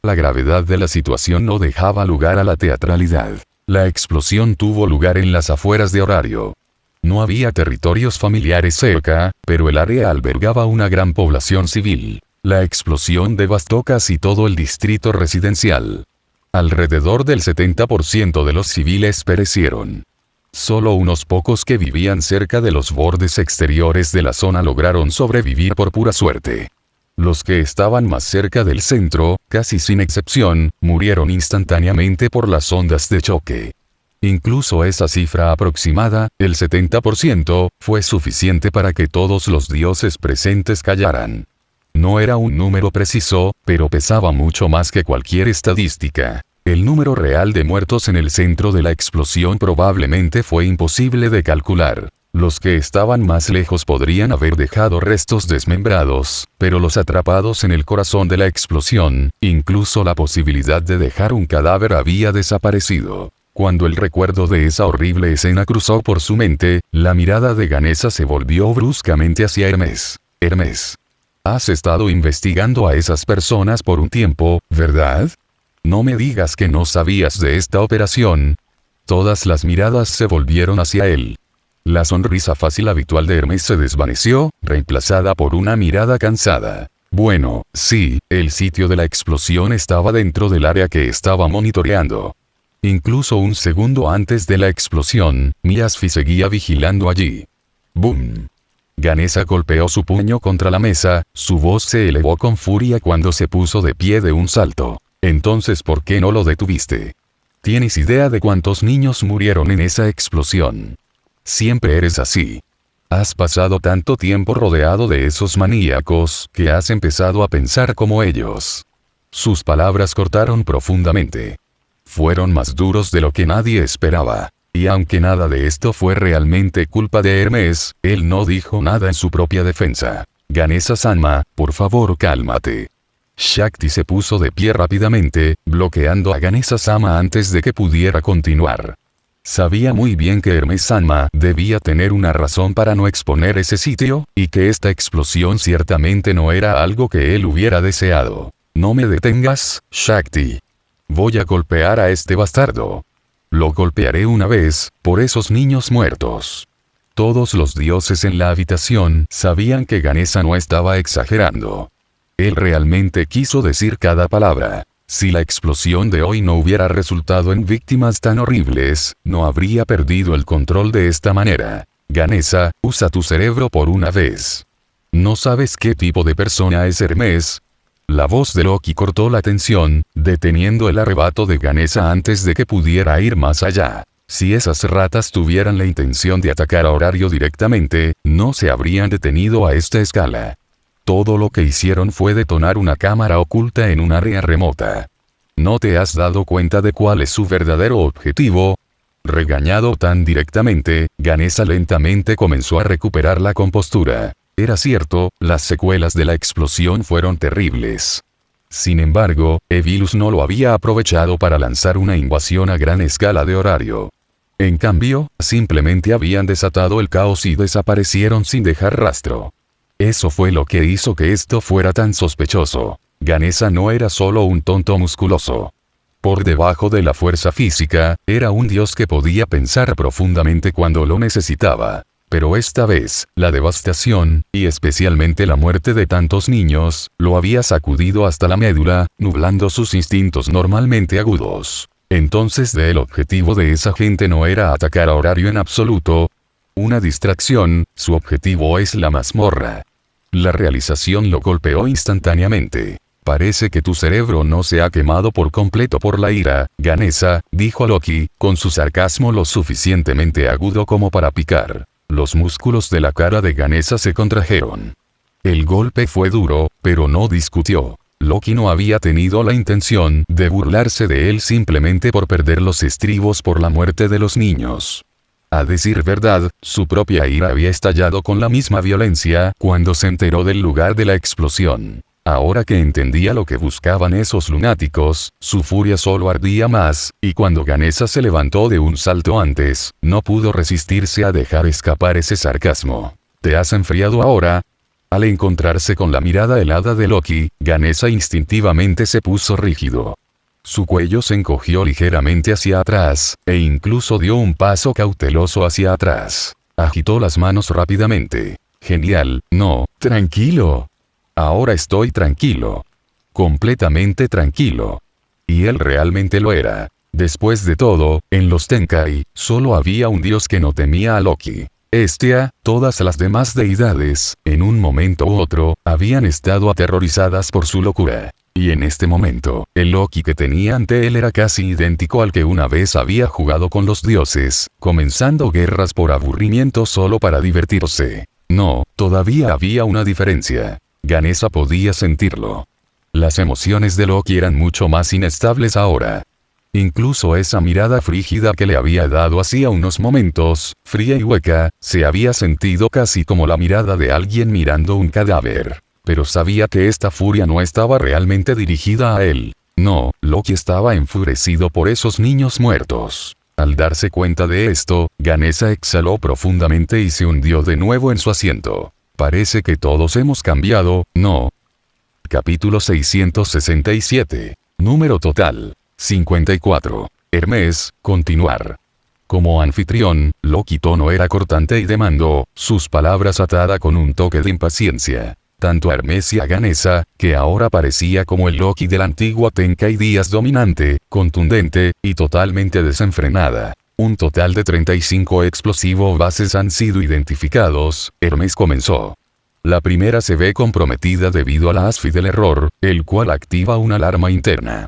La gravedad de la situación no dejaba lugar a la teatralidad. La explosión tuvo lugar en las afueras de Horario. No había territorios familiares cerca, pero el área albergaba una gran población civil. La explosión devastó casi todo el distrito residencial. Alrededor del 70% de los civiles perecieron. Solo unos pocos que vivían cerca de los bordes exteriores de la zona lograron sobrevivir por pura suerte. Los que estaban más cerca del centro, casi sin excepción, murieron instantáneamente por las ondas de choque. Incluso esa cifra aproximada, el 70%, fue suficiente para que todos los dioses presentes callaran. No era un número preciso, pero pesaba mucho más que cualquier estadística. El número real de muertos en el centro de la explosión probablemente fue imposible de calcular. Los que estaban más lejos podrían haber dejado restos desmembrados, pero los atrapados en el corazón de la explosión, incluso la posibilidad de dejar un cadáver había desaparecido. Cuando el recuerdo de esa horrible escena cruzó por su mente, la mirada de Ganesha se volvió bruscamente hacia Hermes. Hermes. Has estado investigando a esas personas por un tiempo, ¿verdad? No me digas que no sabías de esta operación. Todas las miradas se volvieron hacia él. La sonrisa fácil habitual de Hermes se desvaneció, reemplazada por una mirada cansada. Bueno, sí, el sitio de la explosión estaba dentro del área que estaba monitoreando. Incluso un segundo antes de la explosión, Miasfi seguía vigilando allí. ¡Bum! Ganesha golpeó su puño contra la mesa, su voz se elevó con furia cuando se puso de pie de un salto. Entonces, ¿por qué no lo detuviste? ¿Tienes idea de cuántos niños murieron en esa explosión? Siempre eres así. Has pasado tanto tiempo rodeado de esos maníacos que has empezado a pensar como ellos. Sus palabras cortaron profundamente. Fueron más duros de lo que nadie esperaba. Y aunque nada de esto fue realmente culpa de Hermes, él no dijo nada en su propia defensa. Ganesha-sama, por favor cálmate. Shakti se puso de pie rápidamente, bloqueando a Ganesha-sama antes de que pudiera continuar. Sabía muy bien que Hermes-sama debía tener una razón para no exponer ese sitio, y que esta explosión ciertamente no era algo que él hubiera deseado. No me detengas, Shakti. Voy a golpear a este bastardo. Lo golpearé una vez, por esos niños muertos. Todos los dioses en la habitación sabían que Ganesha no estaba exagerando. Él realmente quiso decir cada palabra. Si la explosión de hoy no hubiera resultado en víctimas tan horribles, no habría perdido el control de esta manera. Ganesha, usa tu cerebro por una vez. ¿No sabes qué tipo de persona es Hermes? La voz de Loki cortó la tensión, deteniendo el arrebato de Ganesha antes de que pudiera ir más allá. Si esas ratas tuvieran la intención de atacar a Horario directamente, no se habrían detenido a esta escala. Todo lo que hicieron fue detonar una cámara oculta en un área remota. ¿No te has dado cuenta de cuál es su verdadero objetivo? Regañado tan directamente, Ganesha lentamente comenzó a recuperar la compostura. Era cierto, las secuelas de la explosión fueron terribles. Sin embargo, Evilus no lo había aprovechado para lanzar una invasión a gran escala de Horario. En cambio, simplemente habían desatado el caos y desaparecieron sin dejar rastro. Eso fue lo que hizo que esto fuera tan sospechoso. Ganesha no era solo un tonto musculoso. Por debajo de la fuerza física, era un dios que podía pensar profundamente cuando lo necesitaba. Pero esta vez, la devastación, y especialmente la muerte de tantos niños, lo había sacudido hasta la médula, nublando sus instintos normalmente agudos. Entonces el objetivo de esa gente no era atacar a Horario en absoluto. Una distracción, su objetivo es la mazmorra. La realización lo golpeó instantáneamente. Parece que tu cerebro no se ha quemado por completo por la ira, Ganesha, dijo Loki, con su sarcasmo lo suficientemente agudo como para picar. Los músculos de la cara de Ganesha se contrajeron. El golpe fue duro, pero no discutió. Loki no había tenido la intención de burlarse de él simplemente por perder los estribos por la muerte de los niños. A decir verdad, su propia ira había estallado con la misma violencia cuando se enteró del lugar de la explosión. Ahora que entendía lo que buscaban esos lunáticos, su furia solo ardía más, y cuando Ganesha se levantó de un salto antes, no pudo resistirse a dejar escapar ese sarcasmo. ¿Te has enfriado ahora? Al encontrarse con la mirada helada de Loki, Ganesha instintivamente se puso rígido. Su cuello se encogió ligeramente hacia atrás, e incluso dio un paso cauteloso hacia atrás. Agitó las manos rápidamente. Genial, no, tranquilo. Ahora estoy tranquilo. Completamente tranquilo. Y él realmente lo era. Después de todo, en los Tenkai, solo había un dios que no temía a Loki. Todas las demás deidades, en un momento u otro, habían estado aterrorizadas por su locura. Y en este momento, el Loki que tenía ante él era casi idéntico al que una vez había jugado con los dioses, comenzando guerras por aburrimiento solo para divertirse. No, todavía había una diferencia. Ganesha podía sentirlo. Las emociones de Loki eran mucho más inestables ahora. Incluso esa mirada frígida que le había dado hacía unos momentos, fría y hueca, se había sentido casi como la mirada de alguien mirando un cadáver. Pero sabía que esta furia no estaba realmente dirigida a él. No, Loki estaba enfurecido por esos niños muertos. Al darse cuenta de esto, Ganesha exhaló profundamente y se hundió de nuevo en su asiento. Parece que todos hemos cambiado, ¿no? Capítulo 667. Número total. 54. Hermes, continuar. Como anfitrión, Loki no era cortante y demandó, sus palabras atada con un toque de impaciencia. Tanto a Hermes y a Ganesha, que ahora parecía como el Loki de la antigua Tenkaichi Díaz dominante, contundente, y totalmente desenfrenada. Un total de 35 explosivos bases han sido identificados, Hermes comenzó. La primera se ve comprometida debido a la ASFI del error, el cual activa una alarma interna.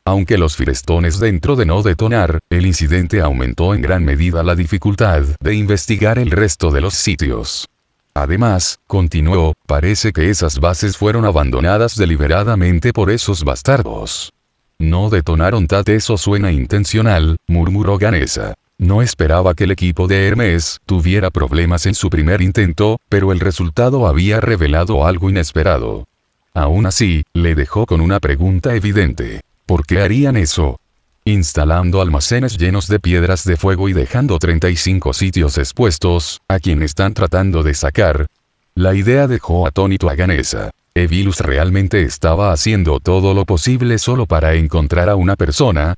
Aunque los firestones dentro de no detonar, el incidente aumentó en gran medida la dificultad de investigar el resto de los sitios. Además, continuó, parece que esas bases fueron abandonadas deliberadamente por esos bastardos. No detonaron eso suena intencional, murmuró Ganesha. No esperaba que el equipo de Hermes tuviera problemas en su primer intento, pero el resultado había revelado algo inesperado. Aún así, le dejó con una pregunta evidente. ¿Por qué harían eso? Instalando almacenes llenos de piedras de fuego y dejando 35 sitios expuestos, a quien están tratando de sacar. La idea dejó atónito a Ganesha. ¿Evilus realmente estaba haciendo todo lo posible solo para encontrar a una persona?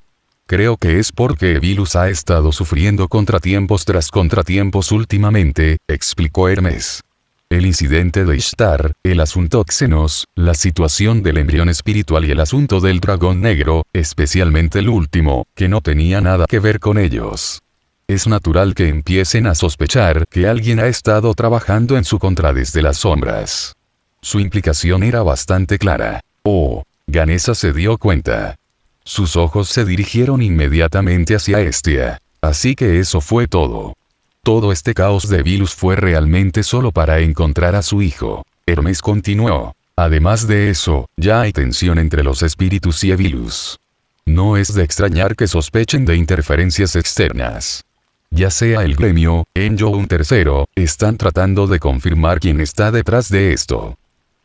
Creo que es porque Evilus ha estado sufriendo contratiempos tras contratiempos últimamente, explicó Hermes. El incidente de Ishtar, el asunto Xenos, la situación del embrión espiritual y el asunto del dragón negro, especialmente el último, que no tenía nada que ver con ellos. Es natural que empiecen a sospechar que alguien ha estado trabajando en su contra desde las sombras. Su implicación era bastante clara. Oh, Ganesha se dio cuenta. Sus ojos se dirigieron inmediatamente hacia Hestia. Así que eso fue todo. Todo este caos de Evilus fue realmente solo para encontrar a su hijo. Hermes continuó. Además de eso, ya hay tensión entre los espíritus y Evilus. No es de extrañar que sospechen de interferencias externas. Ya sea el gremio, Enjo o un tercero, están tratando de confirmar quién está detrás de esto.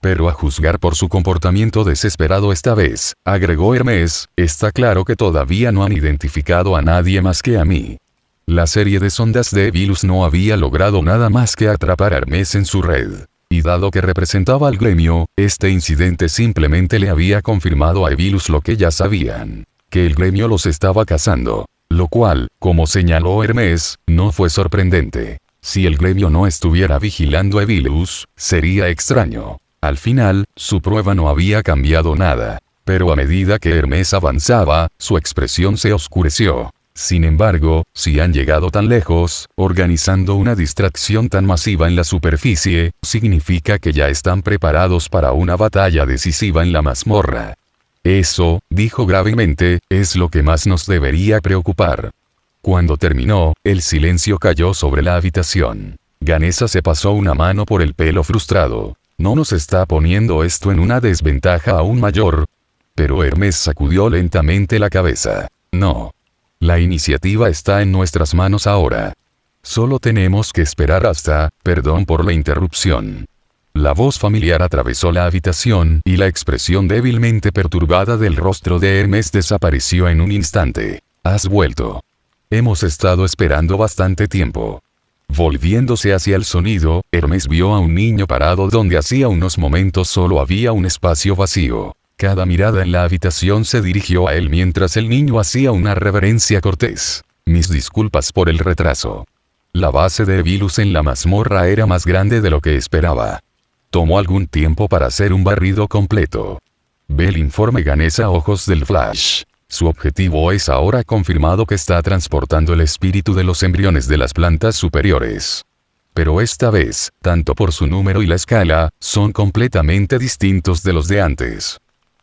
Pero a juzgar por su comportamiento desesperado esta vez, agregó Hermes, está claro que todavía no han identificado a nadie más que a mí. La serie de sondas de Evilus no había logrado nada más que atrapar a Hermes en su red. Y dado que representaba al gremio, este incidente simplemente le había confirmado a Evilus lo que ya sabían. Que el gremio los estaba cazando. Lo cual, como señaló Hermes, no fue sorprendente. Si el gremio no estuviera vigilando a Evilus, sería extraño. Al final, su prueba no había cambiado nada. Pero a medida que Hermes avanzaba, su expresión se oscureció. Sin embargo, si han llegado tan lejos, organizando una distracción tan masiva en la superficie, significa que ya están preparados para una batalla decisiva en la mazmorra. Eso, dijo gravemente, es lo que más nos debería preocupar. Cuando terminó, el silencio cayó sobre la habitación. Ganesha se pasó una mano por el pelo frustrado. ¿No nos está poniendo esto en una desventaja aún mayor? Pero Hermes sacudió lentamente la cabeza. No. La iniciativa está en nuestras manos ahora. Solo tenemos que esperar hasta, perdón por la interrupción. La voz familiar atravesó la habitación y la expresión débilmente perturbada del rostro de Hermes desapareció en un instante. Has vuelto. Hemos estado esperando bastante tiempo. Volviéndose hacia el sonido, Hermes vio a un niño parado donde hacía unos momentos solo había un espacio vacío. Cada mirada en la habitación se dirigió a él mientras el niño hacía una reverencia cortés. Mis disculpas por el retraso. La base de Evilus en la mazmorra era más grande de lo que esperaba. Tomó algún tiempo para hacer un barrido completo. Ve el informe Ganesha a ojos del Flash. Su objetivo es ahora confirmado que está transportando el espíritu de los embriones de las plantas superiores. Pero esta vez, tanto por su número y la escala, son completamente distintos de los de antes.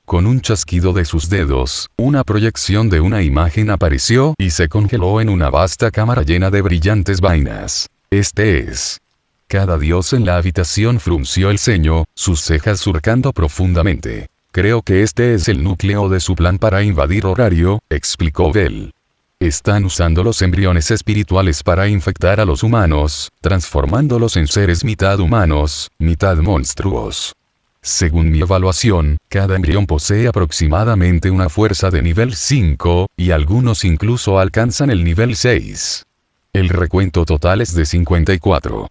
Con un chasquido de sus dedos, una proyección de una imagen apareció y se congeló en una vasta cámara llena de brillantes vainas. Este es. Cada dios en la habitación frunció el ceño, sus cejas surcando profundamente. Creo que este es el núcleo de su plan para invadir Horario, explicó Bell. Están usando los embriones espirituales para infectar a los humanos, transformándolos en seres mitad humanos, mitad monstruos. Según mi evaluación, cada embrión posee aproximadamente una fuerza de nivel 5, y algunos incluso alcanzan el nivel 6. El recuento total es de 54.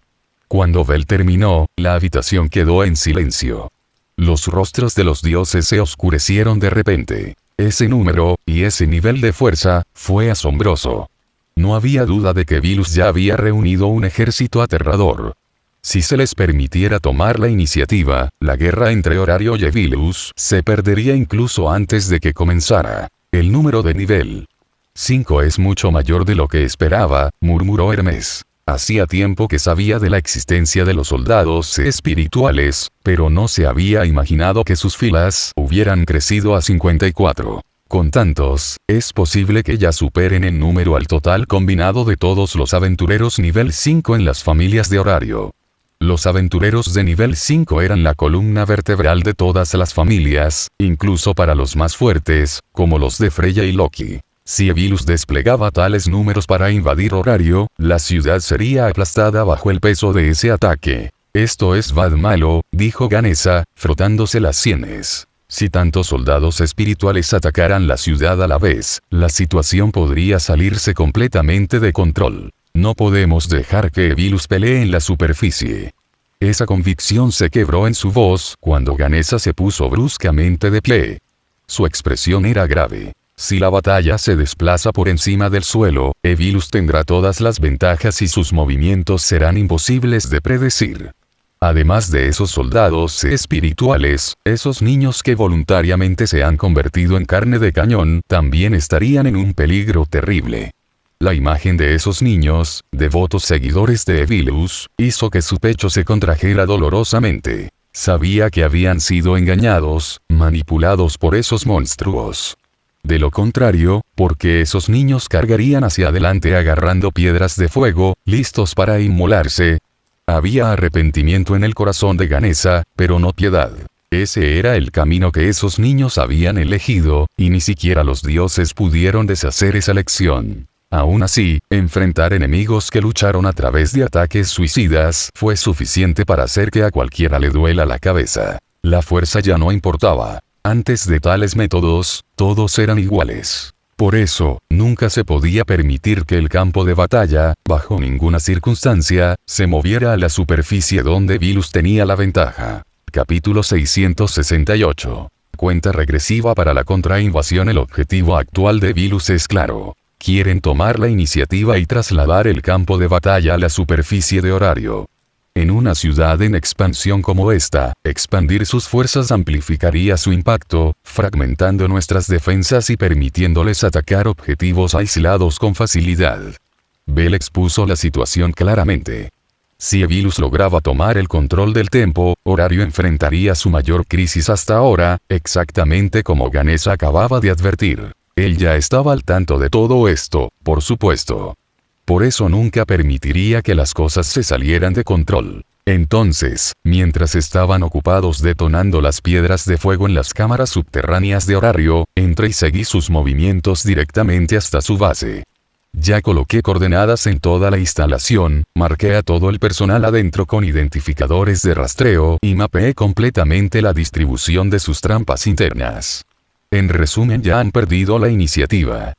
Cuando Bell terminó, la habitación quedó en silencio. Los rostros de los dioses se oscurecieron de repente. Ese número, y ese nivel de fuerza, fue asombroso. No había duda de que Vilus ya había reunido un ejército aterrador. Si se les permitiera tomar la iniciativa, la guerra entre Horario y Vilus se perdería incluso antes de que comenzara. El número de nivel 5 es mucho mayor de lo que esperaba, murmuró Hermes. Hacía tiempo que sabía de la existencia de los soldados espirituales, pero no se había imaginado que sus filas hubieran crecido a 54. Con tantos, es posible que ya superen en número al total combinado de todos los aventureros nivel 5 en las familias de Horario. Los aventureros de nivel 5 eran la columna vertebral de todas las familias, incluso para los más fuertes, como los de Freya y Loki. Si Vilus desplegaba tales números para invadir Horario, la ciudad sería aplastada bajo el peso de ese ataque. Esto es bad malo, dijo Ganesa, frotándose las sienes. Si tantos soldados espirituales atacaran la ciudad a la vez, la situación podría salirse completamente de control. No podemos dejar que Vilus pelee en la superficie. Esa convicción se quebró en su voz cuando Ganesa se puso bruscamente de pie. Su expresión era grave. Si la batalla se desplaza por encima del suelo, Vilus tendrá todas las ventajas y sus movimientos serán imposibles de predecir. Además de esos soldados espirituales, esos niños que voluntariamente se han convertido en carne de cañón, también estarían en un peligro terrible. La imagen de esos niños, devotos seguidores de Vilus, hizo que su pecho se contrajera dolorosamente. Sabía que habían sido engañados, manipulados por esos monstruos. De lo contrario, porque esos niños cargarían hacia adelante agarrando piedras de fuego, listos para inmolarse. Había arrepentimiento en el corazón de Ganesa, pero no piedad. Ese era el camino que esos niños habían elegido, y ni siquiera los dioses pudieron deshacer esa elección. Aún así, enfrentar enemigos que lucharon a través de ataques suicidas fue suficiente para hacer que a cualquiera le duela la cabeza. La fuerza ya no importaba. Antes de tales métodos, todos eran iguales. Por eso, nunca se podía permitir que el campo de batalla, bajo ninguna circunstancia, se moviera a la superficie donde Vilus tenía la ventaja. Capítulo 668. Cuenta regresiva para la contrainvasión. El objetivo actual de Vilus es claro. Quieren tomar la iniciativa y trasladar el campo de batalla a la superficie de Horario. En una ciudad en expansión como esta, expandir sus fuerzas amplificaría su impacto, fragmentando nuestras defensas y permitiéndoles atacar objetivos aislados con facilidad. Bell expuso la situación claramente. Si Vilus lograba tomar el control del tempo, Horario enfrentaría su mayor crisis hasta ahora, exactamente como Ganesa acababa de advertir. Él ya estaba al tanto de todo esto, por supuesto. Por eso nunca permitiría que las cosas se salieran de control. Entonces, mientras estaban ocupados detonando las piedras de fuego en las cámaras subterráneas de Horario, entré y seguí sus movimientos directamente hasta su base. Ya coloqué coordenadas en toda la instalación, marqué a todo el personal adentro con identificadores de rastreo y mapeé completamente la distribución de sus trampas internas. En resumen, ya han perdido la iniciativa.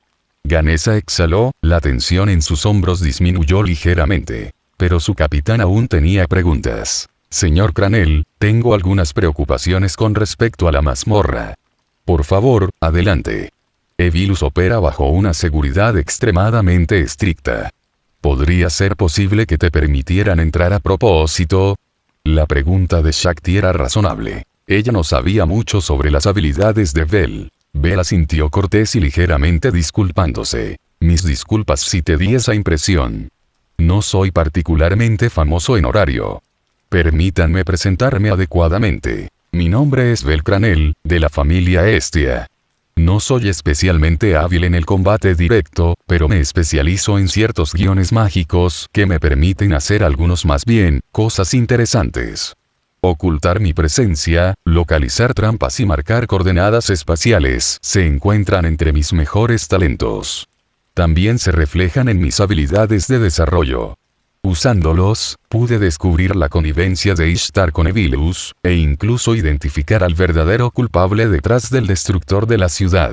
Ganesa exhaló, la tensión en sus hombros disminuyó ligeramente. Pero su capitán aún tenía preguntas. Señor Cranel, tengo algunas preocupaciones con respecto a la mazmorra. Por favor, adelante. Vilus opera bajo una seguridad extremadamente estricta. ¿Podría ser posible que te permitieran entrar a propósito? La pregunta de Shakti era razonable. Ella no sabía mucho sobre las habilidades de Bell. Bell asintió cortés y ligeramente disculpándose. Mis disculpas si te di esa impresión. No soy particularmente famoso en Horario. Permítanme presentarme adecuadamente. Mi nombre es Bell Cranel, de la familia Hestia. No soy especialmente hábil en el combate directo, pero me especializo en ciertos guiones mágicos que me permiten hacer algunos más bien, cosas interesantes. Ocultar mi presencia, localizar trampas y marcar coordenadas espaciales se encuentran entre mis mejores talentos. También se reflejan en mis habilidades de desarrollo. Usándolos, pude descubrir la connivencia de Ishtar con Evilus, e incluso identificar al verdadero culpable detrás del destructor de la ciudad.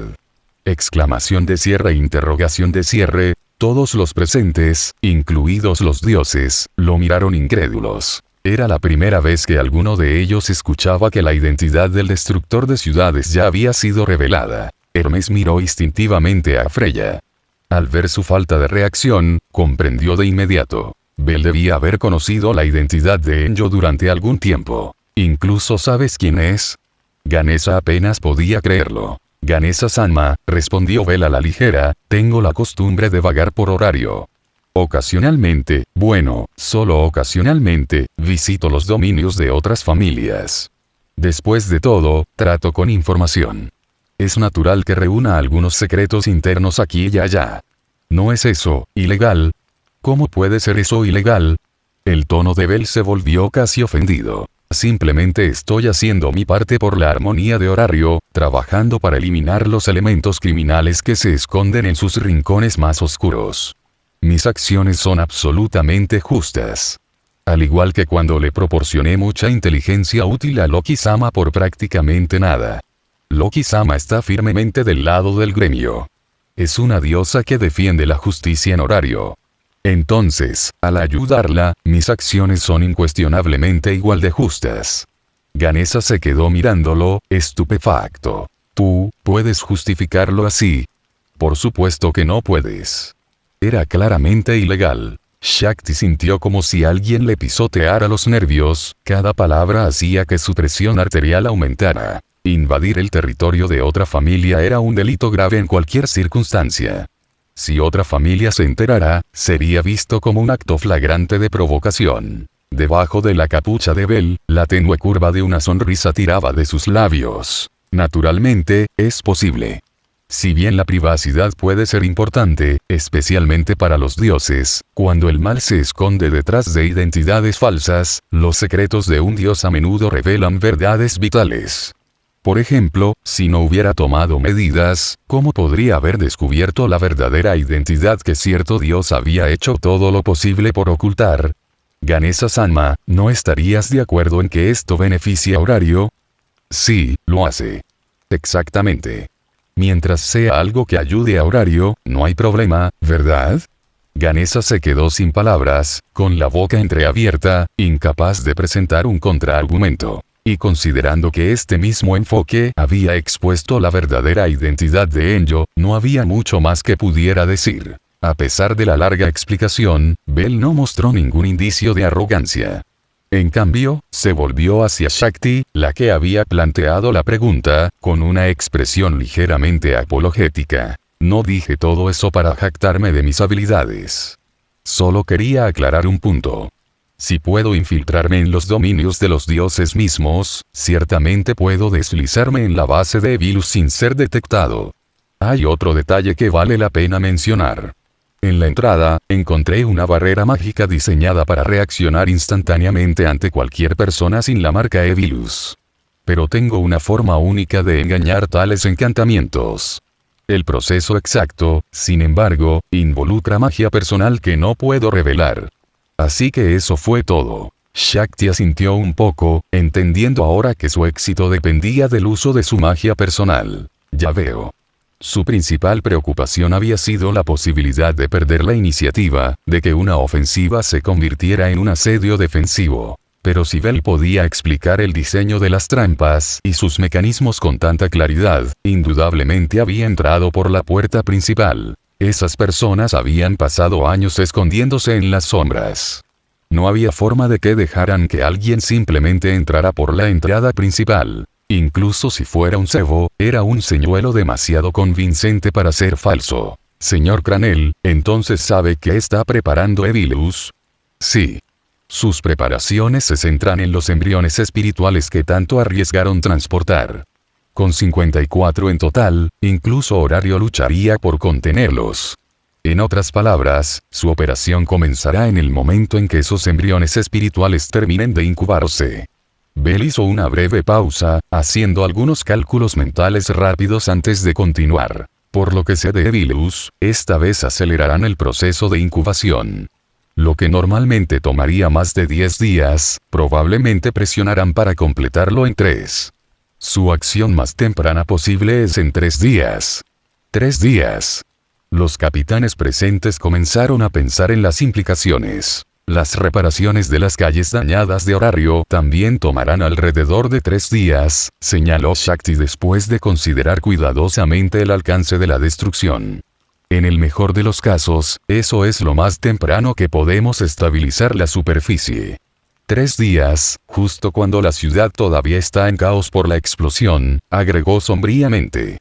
Exclamación de cierre, interrogación de cierre. Todos los presentes, incluidos los dioses, lo miraron incrédulos. Era la primera vez que alguno de ellos escuchaba que la identidad del destructor de ciudades ya había sido revelada. Hermes miró instintivamente a Freya. Al ver su falta de reacción, comprendió de inmediato. Bel debía haber conocido la identidad de Enyo durante algún tiempo. ¿Incluso sabes quién es? Ganesa apenas podía creerlo. Ganesa-sanma, respondió Bel a la ligera, tengo la costumbre de vagar por horario. Ocasionalmente, bueno, solo ocasionalmente, visito los dominios de otras familias. Después de todo, trato con información. Es natural que reúna algunos secretos internos aquí y allá. ¿No es eso ilegal? ¿Cómo puede ser eso ilegal? El tono de Bel se volvió casi ofendido. Simplemente estoy haciendo mi parte por la armonía de horario, trabajando para eliminar los elementos criminales que se esconden en sus rincones más oscuros. Mis acciones son absolutamente justas. Al igual que cuando le proporcioné mucha inteligencia útil a Loki-sama por prácticamente nada. Loki-sama está firmemente del lado del gremio. Es una diosa que defiende la justicia en horario. Entonces, al ayudarla, mis acciones son incuestionablemente igual de justas. Ganesa se quedó mirándolo, estupefacto. ¿Tú puedes justificarlo así? Por supuesto que no puedes. Era claramente ilegal. Shakti sintió como si alguien le pisoteara los nervios, cada palabra hacía que su presión arterial aumentara. Invadir el territorio de otra familia era un delito grave en cualquier circunstancia. Si otra familia se enterara, sería visto como un acto flagrante de provocación. Debajo de la capucha de Bel, la tenue curva de una sonrisa tiraba de sus labios. Naturalmente, es posible. Si bien la privacidad puede ser importante, especialmente para los dioses, cuando el mal se esconde detrás de identidades falsas, los secretos de un dios a menudo revelan verdades vitales. Por ejemplo, si no hubiera tomado medidas, ¿cómo podría haber descubierto la verdadera identidad que cierto dios había hecho todo lo posible por ocultar? Ganesa-sanma, ¿no estarías de acuerdo en que esto beneficia a Horario? Sí, lo hace. Exactamente. Mientras sea algo que ayude a Horario, no hay problema, ¿verdad? Ganesa se quedó sin palabras, con la boca entreabierta, incapaz de presentar un contraargumento. Y considerando que este mismo enfoque había expuesto la verdadera identidad de Enyo, no había mucho más que pudiera decir. A pesar de la larga explicación, Bel no mostró ningún indicio de arrogancia. En cambio, se volvió hacia Shakti, la que había planteado la pregunta, con una expresión ligeramente apologética. No dije todo eso para jactarme de mis habilidades. Solo quería aclarar un punto. Si puedo infiltrarme en los dominios de los dioses mismos, ciertamente puedo deslizarme en la base de Evilus sin ser detectado. Hay otro detalle que vale la pena mencionar. En la entrada, encontré una barrera mágica diseñada para reaccionar instantáneamente ante cualquier persona sin la marca Evilus. Pero tengo una forma única de engañar tales encantamientos. El proceso exacto, sin embargo, involucra magia personal que no puedo revelar. Así que eso fue todo. Shakti asintió un poco, entendiendo ahora que su éxito dependía del uso de su magia personal. Ya veo. Su principal preocupación había sido la posibilidad de perder la iniciativa, de que una ofensiva se convirtiera en un asedio defensivo. Pero si Bel podía explicar el diseño de las trampas y sus mecanismos con tanta claridad, indudablemente había entrado por la puerta principal. Esas personas habían pasado años escondiéndose en las sombras. No había forma de que dejaran que alguien simplemente entrara por la entrada principal. Incluso si fuera un cebo, era un señuelo demasiado convincente para ser falso. Señor Cranel, ¿entonces sabe qué está preparando Evilus? Sí. Sus preparaciones se centran en los embriones espirituales que tanto arriesgaron transportar. Con 54 en total, incluso Horario lucharía por contenerlos. En otras palabras, su operación comenzará en el momento en que esos embriones espirituales terminen de incubarse. Bell hizo una breve pausa, haciendo algunos cálculos mentales rápidos antes de continuar. Por lo que sé de Evilus, esta vez acelerarán el proceso de incubación. Lo que normalmente tomaría más de 10 días, probablemente presionarán para completarlo en 3. Su acción más temprana posible es en 3 días. 3 días. Los capitanes presentes comenzaron a pensar en las implicaciones. Las reparaciones de las calles dañadas de horario también tomarán alrededor de 3 días, señaló Shakti después de considerar cuidadosamente el alcance de la destrucción. En el mejor de los casos, eso es lo más temprano que podemos estabilizar la superficie. 3 días, justo cuando la ciudad todavía está en caos por la explosión, agregó sombríamente.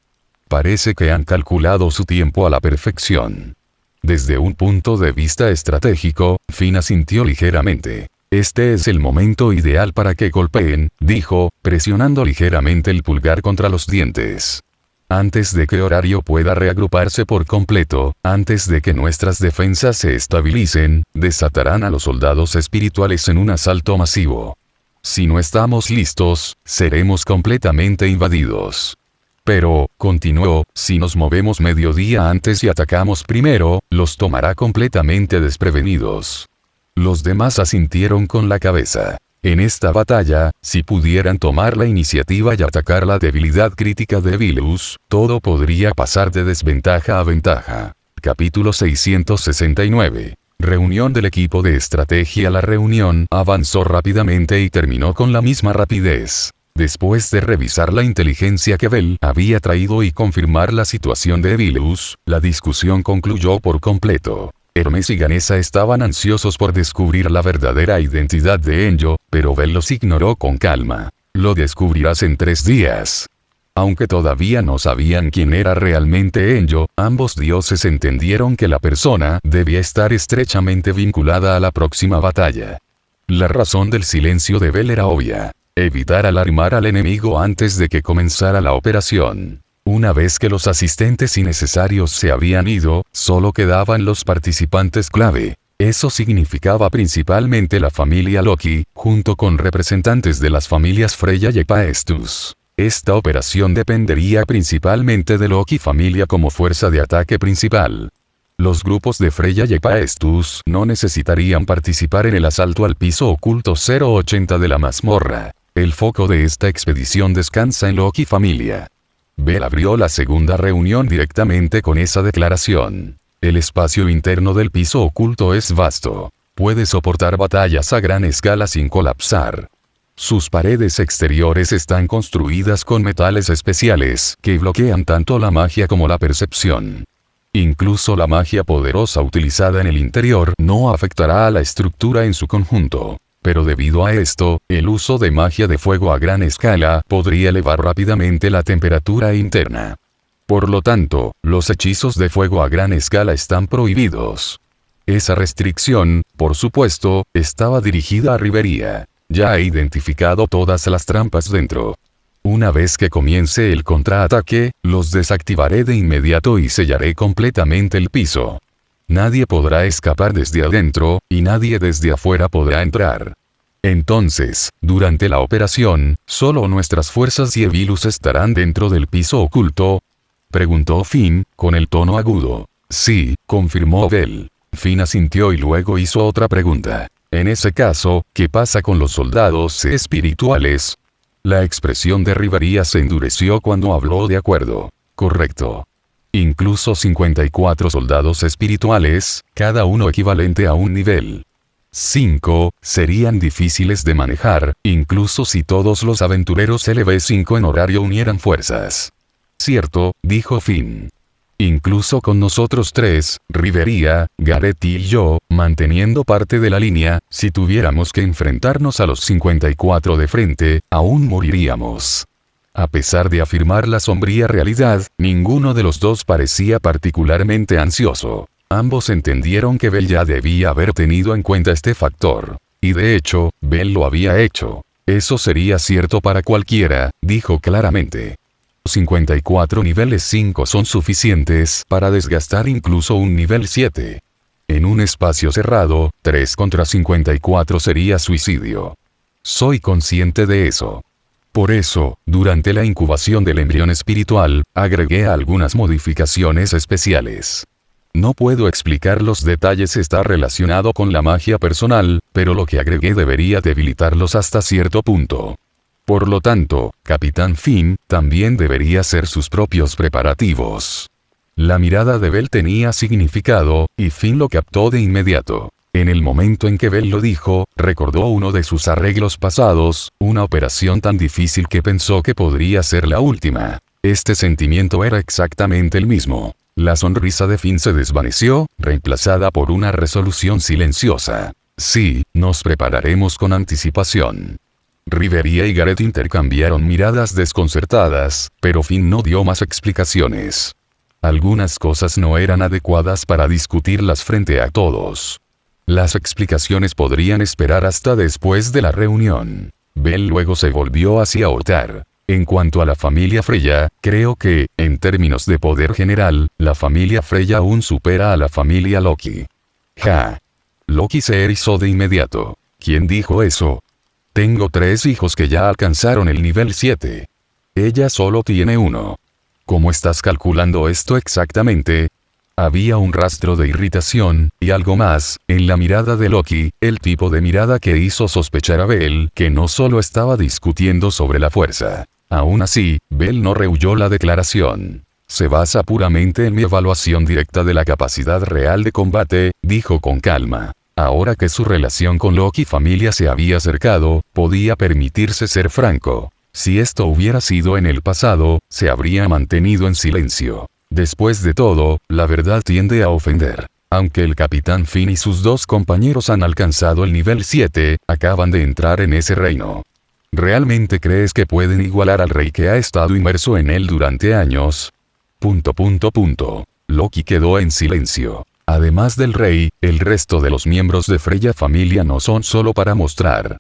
Parece que han calculado su tiempo a la perfección. Desde un punto de vista estratégico, Finn asintió ligeramente. Este es el momento ideal para que golpeen, dijo, presionando ligeramente el pulgar contra los dientes. Antes de que Horario pueda reagruparse por completo, antes de que nuestras defensas se estabilicen, desatarán a los soldados espirituales en un asalto masivo. Si no estamos listos, seremos completamente invadidos. Pero, continuó, si nos movemos mediodía antes y atacamos primero, los tomará completamente desprevenidos. Los demás asintieron con la cabeza. En esta batalla, si pudieran tomar la iniciativa y atacar la debilidad crítica de Evilus, todo podría pasar de desventaja a ventaja. Capítulo 669. Reunión del equipo de estrategia. La reunión avanzó rápidamente y terminó con la misma rapidez. Después de revisar la inteligencia que Bell había traído y confirmar la situación de Evilus, la discusión concluyó por completo. Hermes y Ganesa estaban ansiosos por descubrir la verdadera identidad de Enyo, pero Bell los ignoró con calma. Lo descubrirás en 3 días. Aunque todavía no sabían quién era realmente Enyo, ambos dioses entendieron que la persona debía estar estrechamente vinculada a la próxima batalla. La razón del silencio de Bell era obvia. Evitar alarmar al enemigo antes de que comenzara la operación. Una vez que los asistentes innecesarios se habían ido, solo quedaban los participantes clave. Eso significaba principalmente la familia Loki, junto con representantes de las familias Freya y Hephaestus. Esta operación dependería principalmente de Loki familia como fuerza de ataque principal. Los grupos de Freya y Hephaestus no necesitarían participar en el asalto al piso oculto 080 de la mazmorra. El foco de esta expedición descansa en Loki familia. Bell abrió la segunda reunión directamente con esa declaración. El espacio interno del piso oculto es vasto. Puede soportar batallas a gran escala sin colapsar. Sus paredes exteriores están construidas con metales especiales que bloquean tanto la magia como la percepción. Incluso la magia poderosa utilizada en el interior no afectará a la estructura en su conjunto. Pero debido a esto, el uso de magia de fuego a gran escala podría elevar rápidamente la temperatura interna. Por lo tanto, los hechizos de fuego a gran escala están prohibidos. Esa restricción, por supuesto, estaba dirigida a Rivería. Ya he identificado todas las trampas dentro. Una vez que comience el contraataque, los desactivaré de inmediato y sellaré completamente el piso. Nadie podrá escapar desde adentro, y nadie desde afuera podrá entrar. Entonces, durante la operación, solo nuestras fuerzas y Evilus estarán dentro del piso oculto. Preguntó Finn, con el tono agudo. Sí, confirmó Bell. Finn asintió y luego hizo otra pregunta. En ese caso, ¿qué pasa con los soldados espirituales? La expresión de Rivería se endureció cuando habló de acuerdo. Correcto. Incluso 54 soldados espirituales, cada uno equivalente a un nivel 5, serían difíciles de manejar, incluso si todos los aventureros LV5 en horario unieran fuerzas. Cierto, dijo Finn. Incluso con nosotros 3, Rivería, Gareth y yo, manteniendo parte de la línea, si tuviéramos que enfrentarnos a los 54 de frente, aún moriríamos. A pesar de afirmar la sombría realidad, ninguno de los dos parecía particularmente ansioso. Ambos entendieron que Bell ya debía haber tenido en cuenta este factor. Y de hecho, Bell lo había hecho. Eso sería cierto para cualquiera, dijo claramente. 54 niveles 5 son suficientes para desgastar incluso un nivel 7. En un espacio cerrado, 3 contra 54 sería suicidio. Soy consciente de eso. Por eso, durante la incubación del embrión espiritual, agregué algunas modificaciones especiales. No puedo explicar los detalles, está relacionado con la magia personal, pero lo que agregué debería debilitarlos hasta cierto punto. Por lo tanto, Capitán Finn también debería hacer sus propios preparativos. La mirada de Bell tenía significado, y Finn lo captó de inmediato. En el momento en que Bell lo dijo, recordó uno de sus arreglos pasados, una operación tan difícil que pensó que podría ser la última. Este sentimiento era exactamente el mismo. La sonrisa de Finn se desvaneció, reemplazada por una resolución silenciosa. Sí, nos prepararemos con anticipación. Riveria y Gareth intercambiaron miradas desconcertadas, pero Finn no dio más explicaciones. Algunas cosas no eran adecuadas para discutirlas frente a todos. Las explicaciones podrían esperar hasta después de la reunión. Bell luego se volvió hacia Ottar. En cuanto a la familia Freya, creo que, en términos de poder general, la familia Freya aún supera a la familia Loki. Ja. Loki se erizó de inmediato. ¿Quién dijo eso? Tengo 3 hijos que ya alcanzaron el nivel 7. Ella solo tiene 1. ¿Cómo estás calculando esto exactamente? Había un rastro de irritación, y algo más, en la mirada de Loki, el tipo de mirada que hizo sospechar a Bell que no solo estaba discutiendo sobre la fuerza. Aún así, Bell no rehuyó la declaración. Se basa puramente en mi evaluación directa de la capacidad real de combate, dijo con calma. Ahora que su relación con Loki familia se había acercado, podía permitirse ser franco. Si esto hubiera sido en el pasado, se habría mantenido en silencio. Después de todo, la verdad tiende a ofender. Aunque el Capitán Finn y sus 2 compañeros han alcanzado el nivel 7, acaban de entrar en ese reino. ¿Realmente crees que pueden igualar al rey que ha estado inmerso en él durante años? Loki quedó en silencio. Además del rey, el resto de los miembros de Freya familia no son solo para mostrar.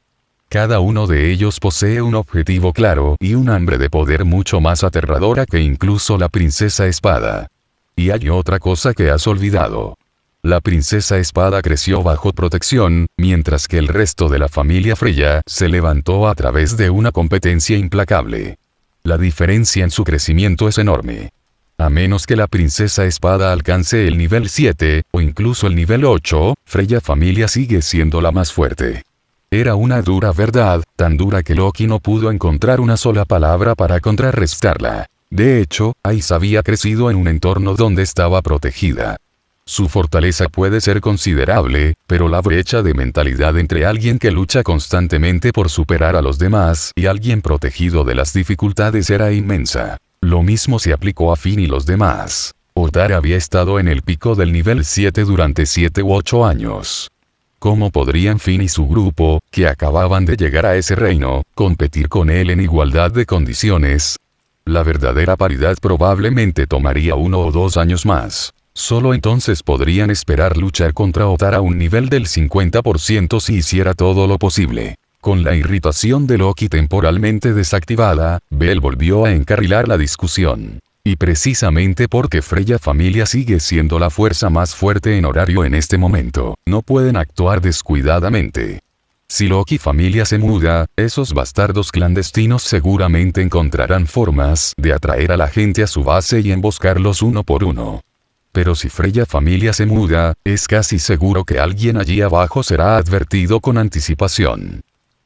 Cada uno de ellos posee un objetivo claro y un hambre de poder mucho más aterradora que incluso la princesa Espada. Y hay otra cosa que has olvidado. La princesa Espada creció bajo protección, mientras que el resto de la familia Freya se levantó a través de una competencia implacable. La diferencia en su crecimiento es enorme. A menos que la princesa Espada alcance el nivel 7, o incluso el nivel 8, Freya familia sigue siendo la más fuerte. Era una dura verdad, tan dura que Loki no pudo encontrar una sola palabra para contrarrestarla. De hecho, Ais había crecido en un entorno donde estaba protegida. Su fortaleza puede ser considerable, pero la brecha de mentalidad entre alguien que lucha constantemente por superar a los demás y alguien protegido de las dificultades era inmensa. Lo mismo se aplicó a Finn y los demás. Ottar había estado en el pico del nivel 7 durante 7 u 8 años. ¿Cómo podrían Finn y su grupo, que acababan de llegar a ese reino, competir con él en igualdad de condiciones? La verdadera paridad probablemente tomaría 1 o 2 años más. Solo entonces podrían esperar luchar contra Ottar a un nivel del 50% si hiciera todo lo posible. Con la irritación de Loki temporalmente desactivada, Bell volvió a encarrilar la discusión. Y precisamente porque Freya familia sigue siendo la fuerza más fuerte en horario en este momento, no pueden actuar descuidadamente. Si Loki familia se muda, esos bastardos clandestinos seguramente encontrarán formas de atraer a la gente a su base y emboscarlos uno por uno. Pero si Freya familia se muda, es casi seguro que alguien allí abajo será advertido con anticipación.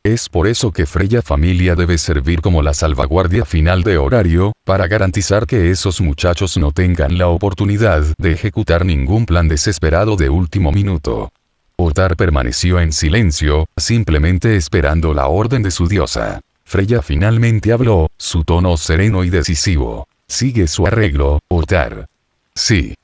Es por eso que Freya familia debe servir como la salvaguardia final de horario, para garantizar que esos muchachos no tengan la oportunidad de ejecutar ningún plan desesperado de último minuto. Ottar permaneció en silencio, simplemente esperando la orden de su diosa. Freya finalmente habló, su tono sereno y decisivo. Sigue su arreglo, Ottar. Sí.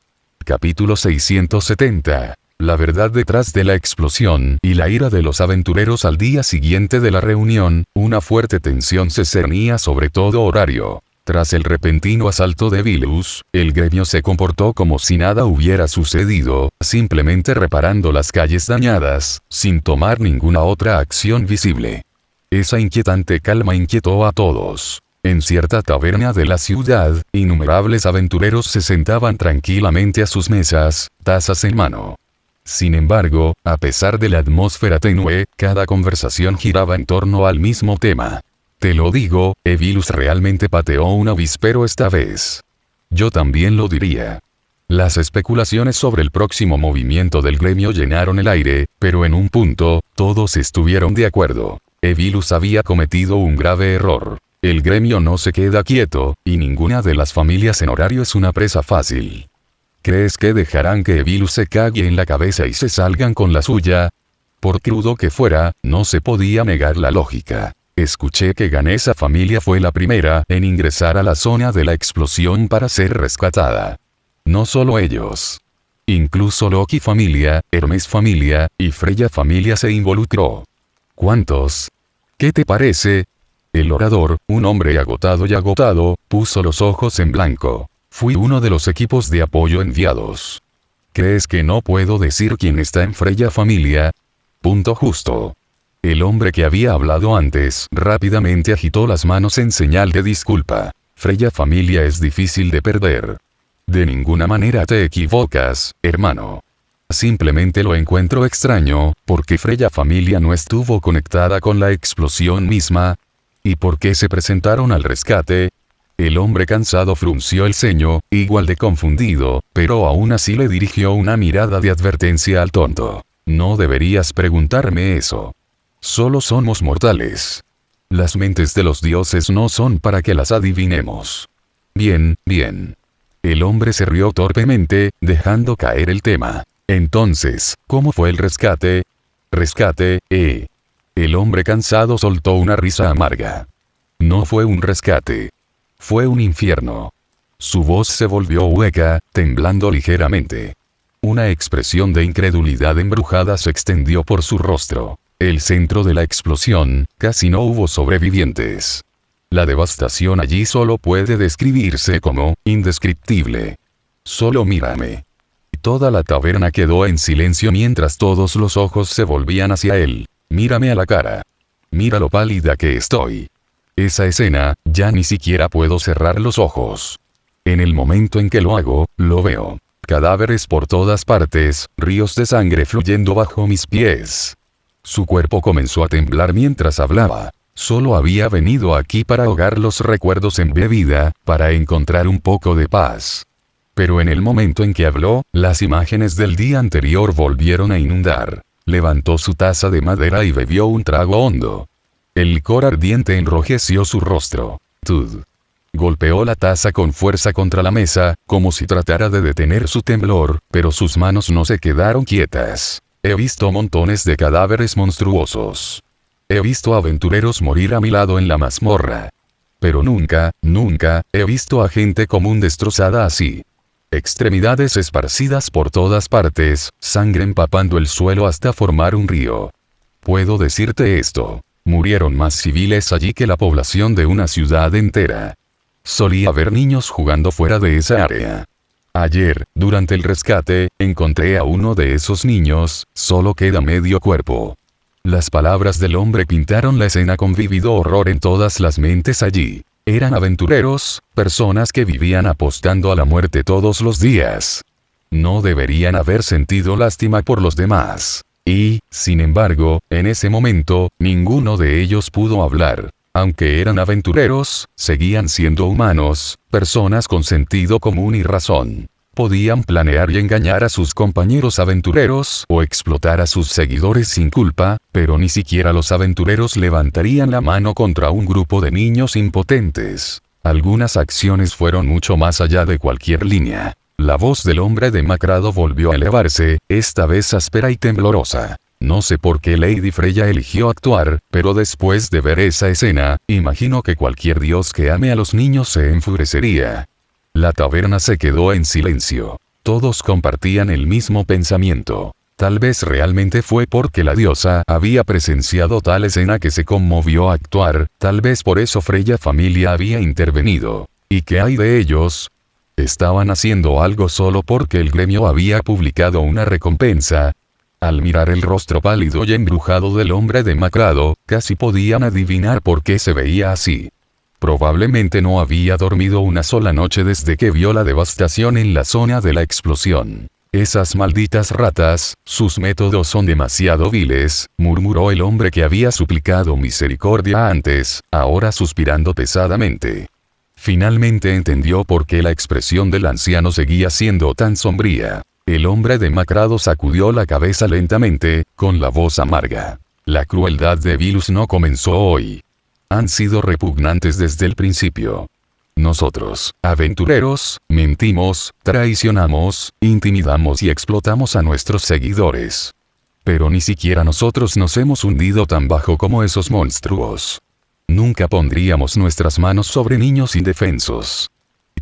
Capítulo 670. La verdad detrás de la explosión y la ira de los aventureros al día siguiente de la reunión, una fuerte tensión se cernía sobre todo horario. Tras el repentino asalto de Vilus, el gremio se comportó como si nada hubiera sucedido, simplemente reparando las calles dañadas, sin tomar ninguna otra acción visible. Esa inquietante calma inquietó a todos. En cierta taberna de la ciudad, innumerables aventureros se sentaban tranquilamente a sus mesas, tazas en mano. Sin embargo, a pesar de la atmósfera tenue, cada conversación giraba en torno al mismo tema. Te lo digo, Evilus realmente pateó un avispero esta vez. Yo también lo diría. Las especulaciones sobre el próximo movimiento del gremio llenaron el aire, pero en un punto, todos estuvieron de acuerdo. Evilus había cometido un grave error. El gremio no se queda quieto, y ninguna de las familias en horario es una presa fácil. ¿Crees que dejarán que Evilus se cague en la cabeza y se salgan con la suya? Por crudo que fuera, no se podía negar la lógica. Escuché que Ganesa familia fue la primera en ingresar a la zona de la explosión para ser rescatada. No solo ellos. Incluso Loki familia, Hermes familia, y Freya familia se involucró. ¿Cuántos? ¿Qué te parece? El orador, un hombre agotado, puso los ojos en blanco. Fui uno de los equipos de apoyo enviados. ¿Crees que no puedo decir quién está en Freya familia? Punto justo. El hombre que había hablado antes rápidamente agitó las manos en señal de disculpa. Freya familia es difícil de perder. De ninguna manera te equivocas, hermano. Simplemente lo encuentro extraño, porque Freya familia no estuvo conectada con la explosión misma. ¿Y por qué se presentaron al rescate? El hombre cansado frunció el ceño, igual de confundido, pero aún así le dirigió una mirada de advertencia al tonto. No deberías preguntarme eso. Solo somos mortales. Las mentes de los dioses no son para que las adivinemos. Bien, bien. El hombre se rió torpemente, dejando caer el tema. Entonces, ¿cómo fue el rescate? ¿Rescate, El hombre cansado soltó una risa amarga. No fue un rescate. Fue un infierno. Su voz se volvió hueca, temblando ligeramente. Una expresión de incredulidad embrujada se extendió por su rostro. El centro de la explosión, casi no hubo sobrevivientes. La devastación allí solo puede describirse como indescriptible. Solo mírame. Toda la taberna quedó en silencio mientras todos los ojos se volvían hacia él. Mírame a la cara. Mira lo pálida que estoy. Esa escena, ya ni siquiera puedo cerrar los ojos. En el momento en que lo hago, lo veo. Cadáveres por todas partes, ríos de sangre fluyendo bajo mis pies. Su cuerpo comenzó a temblar mientras hablaba. Solo había venido aquí para ahogar los recuerdos en bebida, para encontrar un poco de paz. Pero en el momento en que habló, las imágenes del día anterior volvieron a inundar. Levantó su taza de madera y bebió un trago hondo. El licor ardiente enrojeció su rostro. Tud. Golpeó la taza con fuerza contra la mesa, como si tratara de detener su temblor, pero sus manos no se quedaron quietas. He visto montones de cadáveres monstruosos. He visto aventureros morir a mi lado en la mazmorra. Pero nunca, nunca, he visto a gente común destrozada así. Extremidades esparcidas por todas partes, sangre empapando el suelo hasta formar un río. Puedo decirte esto. Murieron más civiles allí que la población de una ciudad entera. Solía ver niños jugando fuera de esa área. Ayer, durante el rescate, encontré a uno de esos niños, solo queda medio cuerpo. Las palabras del hombre pintaron la escena con vívido horror en todas las mentes allí. Eran aventureros, personas que vivían apostando a la muerte todos los días. No deberían haber sentido lástima por los demás. Y, sin embargo, en ese momento, ninguno de ellos pudo hablar. Aunque eran aventureros, seguían siendo humanos, personas con sentido común y razón. Podían planear y engañar a sus compañeros aventureros o explotar a sus seguidores sin culpa, pero ni siquiera los aventureros levantarían la mano contra un grupo de niños impotentes. Algunas acciones fueron mucho más allá de cualquier línea. La voz del hombre demacrado volvió a elevarse, esta vez áspera y temblorosa. No sé por qué Lady Freya eligió actuar, pero después de ver esa escena, imagino que cualquier dios que ame a los niños se enfurecería. La taberna se quedó en silencio. Todos compartían el mismo pensamiento. Tal vez realmente fue porque la diosa había presenciado tal escena que se conmovió a actuar, tal vez por eso Freya familia había intervenido. ¿Y qué hay de ellos? Estaban haciendo algo solo porque el gremio había publicado una recompensa. Al mirar el rostro pálido y embrujado del hombre demacrado, casi podían adivinar por qué se veía así. Probablemente no había dormido una sola noche desde que vio la devastación en la zona de la explosión. Esas malditas ratas, sus métodos son demasiado viles, murmuró el hombre que había suplicado misericordia antes, ahora suspirando pesadamente. Finalmente entendió por qué la expresión del anciano seguía siendo tan sombría. El hombre demacrado sacudió la cabeza lentamente, con la voz amarga. La crueldad de Vilus no comenzó hoy. Han sido repugnantes desde el principio. Nosotros, aventureros, mentimos, traicionamos, intimidamos y explotamos a nuestros seguidores. Pero ni siquiera nosotros nos hemos hundido tan bajo como esos monstruos. Nunca pondríamos nuestras manos sobre niños indefensos.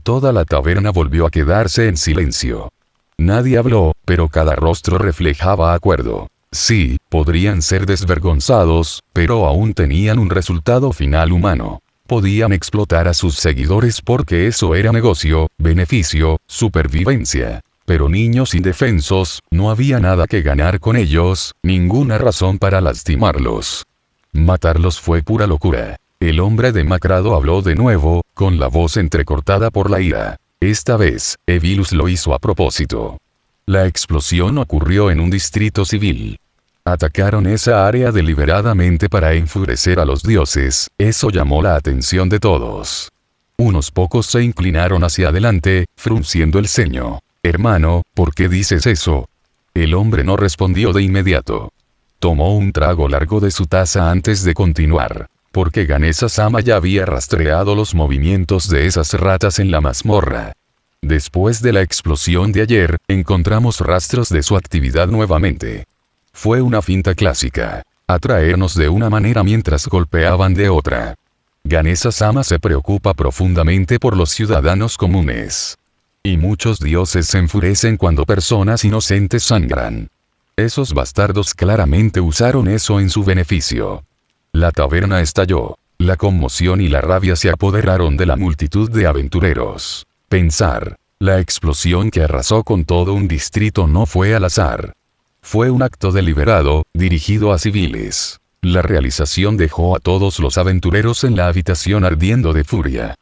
Toda la taberna volvió a quedarse en silencio. Nadie habló, pero cada rostro reflejaba acuerdo. Sí, podrían ser desvergonzados, pero aún tenían un resultado final humano. Podían explotar a sus seguidores porque eso era negocio, beneficio, supervivencia. Pero niños indefensos, no había nada que ganar con ellos, ninguna razón para lastimarlos. Matarlos fue pura locura. El hombre demacrado habló de nuevo, con la voz entrecortada por la ira. Esta vez, Evilus lo hizo a propósito. La explosión ocurrió en un distrito civil. Atacaron esa área deliberadamente para enfurecer a los dioses, eso llamó la atención de todos. Unos pocos se inclinaron hacia adelante, frunciendo el ceño. Hermano, ¿por qué dices eso? El hombre no respondió de inmediato. Tomó un trago largo de su taza antes de continuar, porque Ganesa-sama ya había rastreado los movimientos de esas ratas en la mazmorra. Después de la explosión de ayer, encontramos rastros de su actividad nuevamente. Fue una finta clásica. Atraernos de una manera mientras golpeaban de otra. Ganesa-sama se preocupa profundamente por los ciudadanos comunes. Y muchos dioses se enfurecen cuando personas inocentes sangran. Esos bastardos claramente usaron eso en su beneficio. La taberna estalló. La conmoción y la rabia se apoderaron de la multitud de aventureros. Pensar. La explosión que arrasó con todo un distrito no fue al azar. Fue un acto deliberado, dirigido a civiles. La realización dejó a todos los aventureros en la habitación ardiendo de furia.